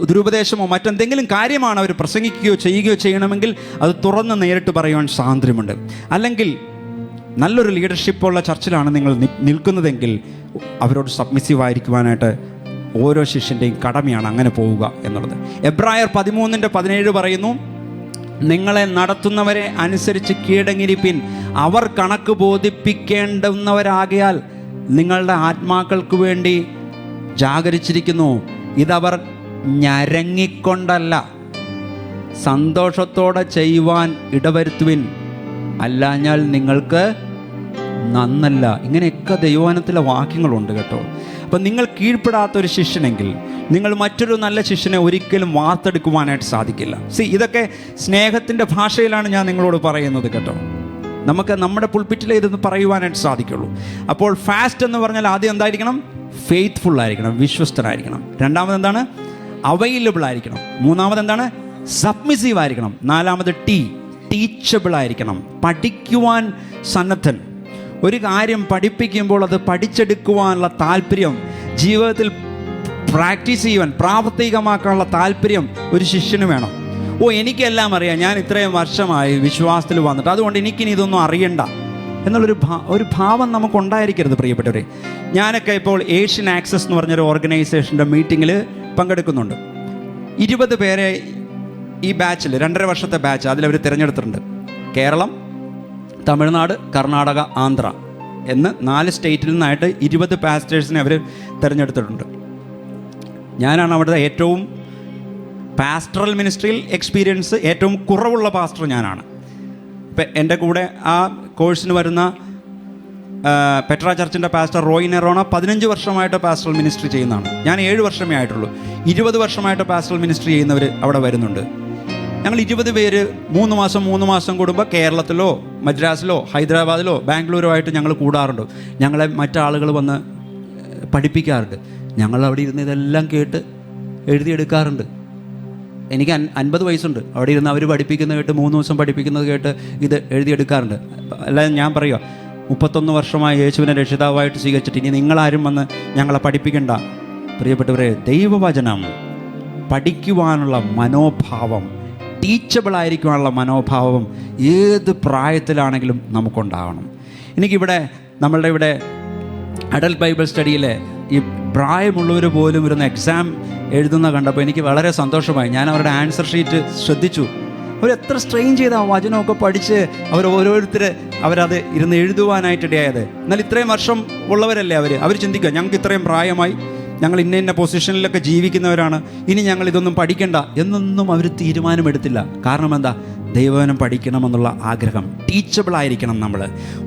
Speaker 1: ദുരുപദേശമോ മറ്റെന്തെങ്കിലും കാര്യമാണ് അവർ പ്രസംഗിക്കുകയോ ചെയ്യുകയോ ചെയ്യണമെങ്കിൽ അത് തുറന്ന് നേരിട്ട് പറയുവാൻ സ്വാതന്ത്ര്യമുണ്ട്. അല്ലെങ്കിൽ നല്ലൊരു ലീഡർഷിപ്പുള്ള ചർച്ചിലാണ് നിങ്ങൾ നിൽക്കുന്നതെങ്കിൽ അവരോട് സബ്മിസീവ് ആയിരിക്കുവാനായിട്ട് ഓരോ ശിഷ്യൻ്റെയും കടമയാണ് അങ്ങനെ പോവുക എന്നുള്ളത്. എബ്രായർ 13:17 പറയുന്നു, നിങ്ങളെ നടത്തുന്നവരെ അനുസരിച്ച് കീഴടങ്ങിയിരിപ്പിൻ, അവർ കണക്ക് ബോധിപ്പിക്കേണ്ടുന്നവരാകയാൽ നിങ്ങളുടെ ആത്മാക്കൾക്ക് വേണ്ടി ജാഗരിച്ചിരിക്കുന്നു. ഇതവർ ഞരങ്ങിക്കൊണ്ടല്ല, സന്തോഷത്തോടെ ചെയ്യുവാൻ ഇടവരുത്തുവിൻ, അല്ലാഞ്ഞാൽ നിങ്ങൾക്ക് നന്നല്ല. ഇങ്ങനെയൊക്കെ ദൈവവചനത്തിലെ വാക്യങ്ങളുണ്ട് കേട്ടോ. അപ്പം നിങ്ങൾ കീഴ്പ്പെടാത്തൊരു ശിഷ്യനെങ്കിൽ നിങ്ങൾ മറ്റൊരു നല്ല ശിഷ്യനെ ഒരിക്കലും വാർത്തെടുക്കുവാനായിട്ട് സാധിക്കില്ല. ഇതൊക്കെ സ്നേഹത്തിൻ്റെ ഭാഷയിലാണ് ഞാൻ നിങ്ങളോട് പറയുന്നത് കേട്ടോ. നമുക്ക് നമ്മുടെ പുൾപിറ്റിൽ ഇതൊന്ന് പറയുവാനായിട്ട് സാധിക്കുള്ളൂ. അപ്പോൾ ഫാസ്റ്റ് എന്ന് പറഞ്ഞാൽ ആദ്യം എന്തായിരിക്കണം? ഫെയ്ത്ത്ഫുൾ ആയിരിക്കണം, വിശ്വസ്തനായിരിക്കണം. രണ്ടാമത് എന്താണ്? അവൈലബിൾ ആയിരിക്കണം. മൂന്നാമത് എന്താണ്? സബ്മിസീവ് ആയിരിക്കണം. നാലാമത് ടീച്ചബിൾ ആയിരിക്കണം, പഠിക്കുവാൻ സന്നദ്ധൻ. ഒരു കാര്യം പഠിപ്പിക്കുമ്പോൾ അത് പഠിച്ചെടുക്കുവാനുള്ള താല്പര്യം, ജീവിതത്തിൽ പ്രാക്ടീസ് ചെയ്യുവാൻ, പ്രാവർത്തികമാക്കാനുള്ള താല്പര്യം ഒരു ശിഷ്യന് വേണം. എനിക്കെല്ലാം അറിയാം, ഞാൻ ഇത്രയും വർഷമായി വിശ്വാസത്തിൽ വന്നിട്ട്, അതുകൊണ്ട് എനിക്കിനി ഇതൊന്നും അറിയണ്ട എന്നുള്ളൊരു ഭാവം നമുക്കുണ്ടായിരിക്കരുത് പ്രിയപ്പെട്ടവരെ. ഞാനൊക്കെ ഇപ്പോൾ ഏഷ്യൻ ആക്സസ് എന്ന് പറഞ്ഞൊരു ഓർഗനൈസേഷൻ്റെ മീറ്റിങ്ങിൽ പങ്കെടുക്കുന്നുണ്ട്. 20 പേരെ ഈ ബാച്ചിൽ, 2.5 വർഷത്തെ ബാച്ച്, അതിലവർ തിരഞ്ഞെടുത്തിട്ടുണ്ട്. കേരളം, തമിഴ്നാട്, കർണാടക, ആന്ധ്ര എന്ന് 4 സ്റ്റേറ്റിൽ നിന്നായിട്ട് 20 പാസ്റ്റേഴ്സിനെ അവർ തിരഞ്ഞെടുത്തിട്ടുണ്ട്. ഞാനാണ് അവിടുത്തെ ഏറ്റവും പാസ്റ്ററൽ മിനിസ്ട്രിയിൽ എക്സ്പീരിയൻസ് ഏറ്റവും കുറവുള്ള പാസ്റ്റർ ഞാനാണ്. ഇപ്പം എൻ്റെ കൂടെ ആ കോഴ്സിന് വരുന്ന പെട്ര ചർച്ചിൻ്റെ പാസ്റ്റർ റോയ് നെറോണ 15 വർഷമായിട്ട് പാസ്റ്ററൽ മിനിസ്ട്രി ചെയ്യുന്നതാണ്. ഞാൻ 7 വർഷമേ ആയിട്ടുള്ളൂ. 20 വർഷമായിട്ട് പാസ്റ്ററൽ മിനിസ്ട്രി ചെയ്യുന്നവർ അവിടെ വരുന്നുണ്ട്. ഞങ്ങൾ 20 പേര് 3 മാസം കൂടുമ്പോൾ കേരളത്തിലോ മദ്രാസിലോ ഹൈദരാബാദിലോ ബാംഗ്ലൂരോ ആയിട്ട് ഞങ്ങൾ കൂടാറുണ്ട്. ഞങ്ങളെ മറ്റാളുകൾ വന്ന് പഠിപ്പിക്കാറുണ്ട്. ഞങ്ങൾ അവിടെ ഇരുന്ന് ഇതെല്ലാം കേട്ട് എഴുതിയെടുക്കാറുണ്ട്. എനിക്ക് 50 വയസ്സുണ്ട്. അവിടെ ഇരുന്ന് അവർ പഠിപ്പിക്കുന്നത് കേട്ട് 3 ദിവസം പഠിപ്പിക്കുന്നത് കേട്ട് ഇത് എഴുതിയെടുക്കാറുണ്ട്. അല്ലാതെ ഞാൻ പറയുക 31 വർഷമായി യേശുവിനെ രക്ഷിതാവായിട്ട് സ്വീകരിച്ചിട്ട് ഇനി നിങ്ങളാരും വന്ന് ഞങ്ങളെ പഠിപ്പിക്കണ്ട. പ്രിയപ്പെട്ടവരെ, ദൈവവചനം പഠിക്കുവാനുള്ള മനോഭാവം, ടീച്ചബിളായിരിക്കുവാനുള്ള മനോഭാവം ഏത് പ്രായത്തിലാണെങ്കിലും നമുക്കുണ്ടാകണം. എനിക്കിവിടെ നമ്മളുടെ ഇവിടെ അഡൽട്ട് ബൈബിൾ സ്റ്റഡിയിലെ ഈ പ്രായമുള്ളവർ പോലും ഇരുന്ന് എക്സാം എഴുതുന്ന കണ്ടപ്പോൾ എനിക്ക് വളരെ സന്തോഷമായി. ഞാൻ അവരുടെ ആൻസർ ഷീറ്റ് ശ്രദ്ധിച്ചു. അവരെത്ര സ്ട്രെയിൻ ചെയ്ത ആ വചനമൊക്കെ പഠിച്ച് അവരത് ഇരുന്ന് എഴുതുവാനായിട്ടിടയായത്. എന്നാൽ ഇത്രയും വർഷം ഉള്ളവരല്ലേ അവർ ചിന്തിക്കുക, ഞങ്ങൾക്ക് ഇത്രയും പ്രായമായി, ഞങ്ങൾ ഇന്ന പൊസിഷനിലൊക്കെ ജീവിക്കുന്നവരാണ്, ഇനി ഞങ്ങൾ ഇതൊന്നും പഠിക്കണ്ട എന്നൊന്നും അവർ തീരുമാനമെടുത്തില്ല. കാരണം എന്താ? ദൈവവചനം പഠിക്കണമെന്നുള്ള ആഗ്രഹം. ടീച്ചബിളായിരിക്കണം നമ്മൾ.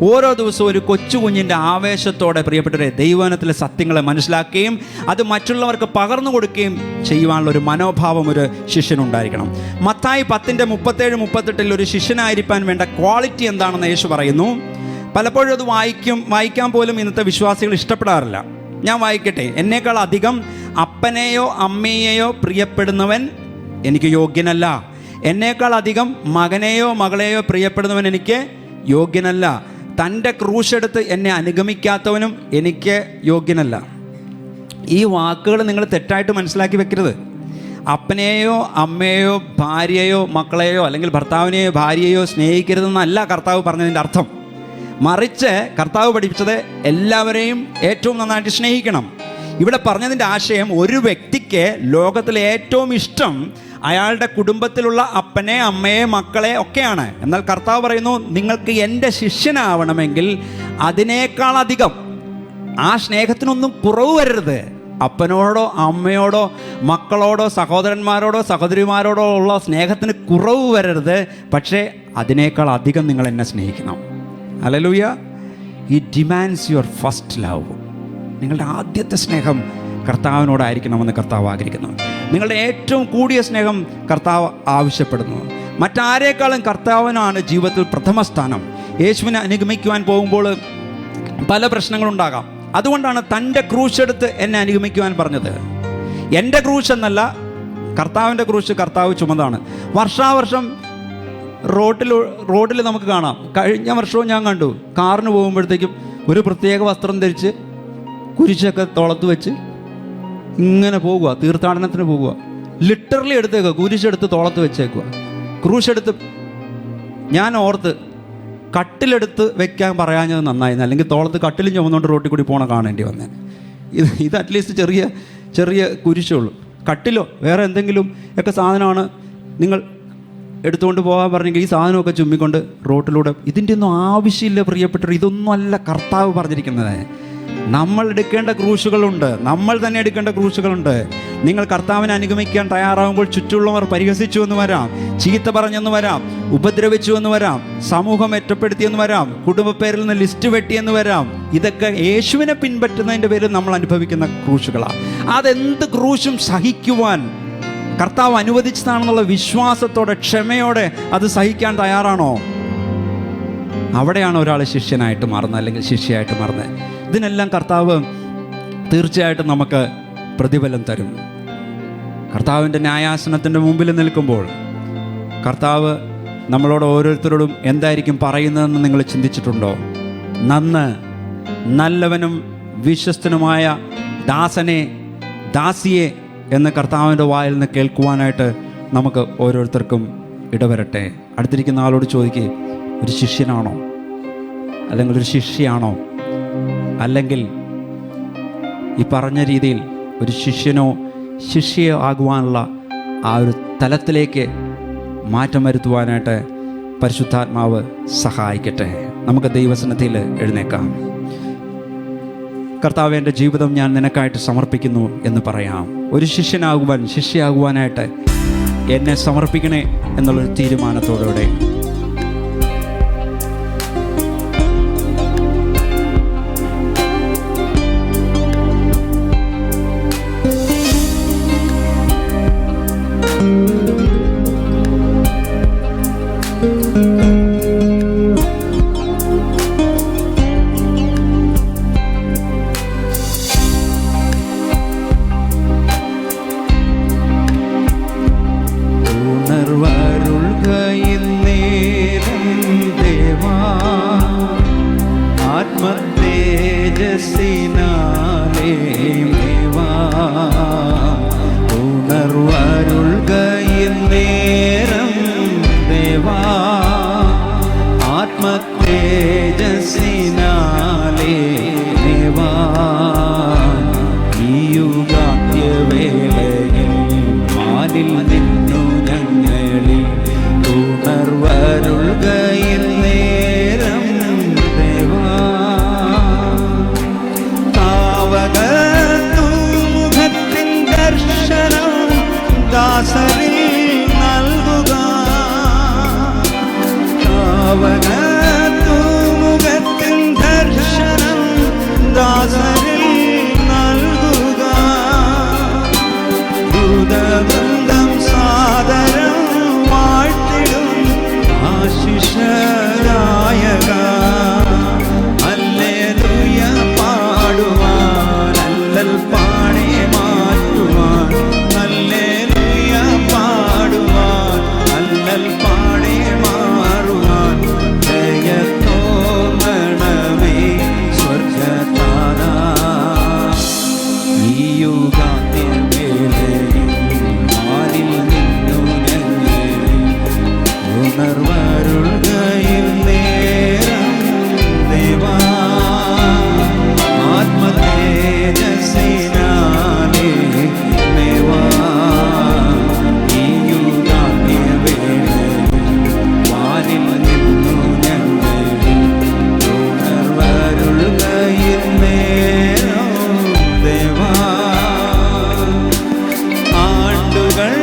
Speaker 1: ഓരോ ദിവസവും ഒരു കൊച്ചു കുഞ്ഞിൻ്റെ ആവേശത്തോടെ പ്രിയപ്പെട്ടവരെ ദൈവവചനത്തിലെ സത്യങ്ങളെ മനസ്സിലാക്കുകയും അത് മറ്റുള്ളവർക്ക് പകർന്നു കൊടുക്കുകയും ചെയ്യുവാനുള്ള ഒരു മനോഭാവം ഒരു ശിഷ്യനുണ്ടായിരിക്കണം. മത്തായി 10:37-38 ഒരു ശിഷ്യനായിരിക്കാൻ വേണ്ട ക്വാളിറ്റി എന്താണെന്ന് യേശു പറയുന്നു. പലപ്പോഴും അത് വായിക്കാൻ പോലും ഇന്നത്തെ വിശ്വാസികൾ ഇഷ്ടപ്പെടാറില്ല. ഞാൻ വായിക്കട്ടെ. എന്നേക്കാൾ അധികം അപ്പനെയോ അമ്മയെയോ പ്രിയപ്പെടുന്നവൻ എനിക്ക് യോഗ്യനല്ല. എന്നേക്കാൾ അധികം മകനെയോ മകളെയോ പ്രിയപ്പെടുന്നവൻ എനിക്ക് യോഗ്യനല്ല. തൻ്റെ ക്രൂശെടുത്ത് എന്നെ അനുഗമിക്കാത്തവനും എനിക്ക് യോഗ്യനല്ല. ഈ വാക്കുകൾ നിങ്ങൾ തെറ്റായിട്ട് മനസ്സിലാക്കി വെക്കരുത്. അപ്പനെയോ അമ്മയെയോ ഭാര്യയെയോ മക്കളെയോ അല്ലെങ്കിൽ ഭർത്താവിനെയോ ഭാര്യയെയോ സ്നേഹിക്കരുതെന്നല്ല കർത്താവ് പറഞ്ഞതിൻ്റെ അർത്ഥം. മറിച്ച് കർത്താവ് പഠിപ്പിച്ചത് എല്ലാവരെയും ഏറ്റവും നന്നായിട്ട് സ്നേഹിക്കണം. ഇവിടെ പറഞ്ഞതിൻ്റെ ആശയം, ഒരു വ്യക്തിക്ക് ലോകത്തിലെ ഏറ്റവും ഇഷ്ടം അയാളുടെ കുടുംബത്തിലുള്ള അപ്പനെ അമ്മയെ മക്കളെ ഒക്കെയാണ്. എന്നാൽ കർത്താവ് പറയുന്നു, നിങ്ങൾക്ക് എൻ്റെ ശിഷ്യനാവണമെങ്കിൽ അതിനേക്കാളധികം ആ സ്നേഹത്തിനൊന്നും കുറവ് വരരുത്. അപ്പനോടോ അമ്മയോടോ മക്കളോടോ സഹോദരന്മാരോടോ സഹോദരിമാരോടോ ഉള്ള സ്നേഹത്തിന് കുറവ് വരരുത്. പക്ഷേ അതിനേക്കാൾ അധികം നിങ്ങൾ എന്നെ സ്നേഹിക്കണം. Hallelujah. It demands your first love. നിങ്ങളുടെ ആദ്യത്തെ സ്നേഹം കർത്താവിനോടായിരിക്കണമെന്ന് കർത്താവ് ആഗ്രഹിക്കുന്നു. നിങ്ങളുടെ ഏറ്റവും കൂടിയ സ്നേഹം കർത്താവ് ആവശ്യപ്പെടുന്നു. മറ്റാരേക്കാളും കർത്താവിനാണ് ജീവിതത്തിൽ പ്രഥമ സ്ഥാനം. യേശുവിനെ അനുഗമിക്കുവാൻ പോകുമ്പോൾ പല പ്രശ്നങ്ങളുണ്ടാകാം. അതുകൊണ്ടാണ് തൻ്റെ ക്രൂശ് എടുത്ത് എന്നെ അനുഗമിക്കുവാൻ പറഞ്ഞത്. എൻ്റെ ക്രൂശ് എന്നല്ല, കർത്താവിൻ്റെ ക്രൂശ് കർത്താവ് ചുമതാണ്. വർഷാവർഷം റോഡിൽ നമുക്ക് കാണാം. കഴിഞ്ഞ വർഷവും ഞാൻ കണ്ടു, കാറിന് പോകുമ്പോഴത്തേക്കും ഒരു പ്രത്യേക വസ്ത്രം ധരിച്ച് കുരിശൊക്കെ തോളത്ത് വെച്ച് ഇങ്ങനെ പോകുക, തീർത്ഥാടനത്തിന് പോകുക. ലിറ്ററലി എടുത്തേക്കുക, കുരിശെടുത്ത് തോളത്ത് വെച്ചേക്കുക, ക്രൂശെടുത്ത്. ഞാൻ ഓർത്ത് കട്ടിലെടുത്ത് വെക്കാൻ പറയാഞ്ഞത് നന്നായിരുന്നു, അല്ലെങ്കിൽ തോളത്ത് കട്ടിലും ചുമന്നുകൊണ്ട് റോട്ടിൽ കൂടി പോകണ കാണേണ്ടി വന്നേ. ഇത് അറ്റ്ലീസ്റ്റ് ചെറിയ കുരിശേ ഉള്ളൂ. കട്ടിലോ വേറെ എന്തെങ്കിലും ഒക്കെ സാധനമാണ് നിങ്ങൾ എടുത്തുകൊണ്ട് പോകാൻ പറഞ്ഞെങ്കിൽ ഈ സാധനമൊക്കെ ചുമ്മിക്കൊണ്ട് റോട്ടിലൂടെ. ഇതിൻ്റെ ഒന്നും ആവശ്യമില്ല പ്രിയപ്പെട്ടവർ. ഇതൊന്നും അല്ല കർത്താവ് പറഞ്ഞിരിക്കുന്നത്. നമ്മൾ എടുക്കേണ്ട ക്രൂശുകളുണ്ട്, നമ്മൾ തന്നെ എടുക്കേണ്ട ക്രൂശുകളുണ്ട്. നിങ്ങൾ കർത്താവിനെ അനുഗമിക്കാൻ തയ്യാറാകുമ്പോൾ ചുറ്റുമുള്ളവർ പരിഹസിച്ചു എന്ന് വരാം, ചീത്ത പറഞ്ഞെന്ന് വരാം, ഉപദ്രവിച്ചു എന്ന് വരാം, സമൂഹം ഒറ്റപ്പെടുത്തിയെന്ന് വരാം, കുടുംബ പേരിൽ നിന്ന് ലിസ്റ്റ് വെട്ടിയെന്ന് വരാം. ഇതൊക്കെ യേശുവിനെ പിൻപറ്റുന്നതിൻ്റെ പേരിൽ നമ്മൾ അനുഭവിക്കുന്ന ക്രൂശുകളാണ്. അതെന്ത് ക്രൂശും സഹിക്കുവാൻ കർത്താവ് അനുവദിച്ചതാണെന്നുള്ള വിശ്വാസത്തോടെ ക്ഷമയോടെ അത് സഹിക്കാൻ തയ്യാറാണോ? അവിടെയാണ് ഒരാൾ ശിഷ്യനായിട്ട് മാറുന്നത് അല്ലെങ്കിൽ ശിഷ്യയായിട്ട് മാറുന്നത്. ഇതിനെല്ലാം കർത്താവ് തീർച്ചയായിട്ടും നമുക്ക് പ്രതിഫലം തരും. കർത്താവിൻ്റെ ന്യായാസനത്തിൻ്റെ മുമ്പിൽ നിൽക്കുമ്പോൾ കർത്താവ് നമ്മളോട് ഓരോരുത്തരോടും എന്തായിരിക്കും പറയുന്നതെന്ന് നിങ്ങൾ ചിന്തിച്ചിട്ടുണ്ടോ? നല്ലവനും വിശ്വസ്തനുമായ ദാസനെ, ദാസിയെ എന്ന് കർത്താവിൻ്റെ വായിൽ നിന്ന് കേൾക്കുവാനായിട്ട് നമുക്ക് ഓരോരുത്തർക്കും ഇടവരട്ടെ. അടുത്തിരിക്കുന്ന ആളോട് ചോദിക്കുക, ഒരു ശിഷ്യനാണോ അല്ലെങ്കിൽ ഒരു ശിഷ്യയാണോ? അല്ലെങ്കിൽ ഈ പറഞ്ഞ രീതിയിൽ ഒരു ശിഷ്യനോ ശിഷ്യയോ ആകുവാനുള്ള ആ ഒരു തലത്തിലേക്ക് മാറ്റം വരുത്തുവാനായിട്ട് പരിശുദ്ധാത്മാവ് സഹായിക്കട്ടെ. നമുക്ക് ദൈവസന്നിധിയിൽ എഴുന്നേക്കാം. കർത്താവ്, എൻ്റെ ജീവിതം ഞാൻ നിനക്കായിട്ട് സമർപ്പിക്കുന്നു എന്ന് പറയാം. ഒരു ശിഷ്യയാകുവാനായിട്ട് എന്നെ സമർപ്പിക്കണേ എന്നുള്ളൊരു തീരുമാനത്തോടെ ഉണർവരുൾകയിന്നേ ഉണർവരുൾകയിൽ നേരം ദേവാ ആത്മതേജസ്സിനാലേ ദേവാ ഈ യുഗാന്ത്യവേളയിൽ വാനിൽ നിന്നു ഞങ്ങൾ ഉണർവരുൾകയിൽ നേരം ദേവാ ആണ്ടുകൾ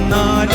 Speaker 1: not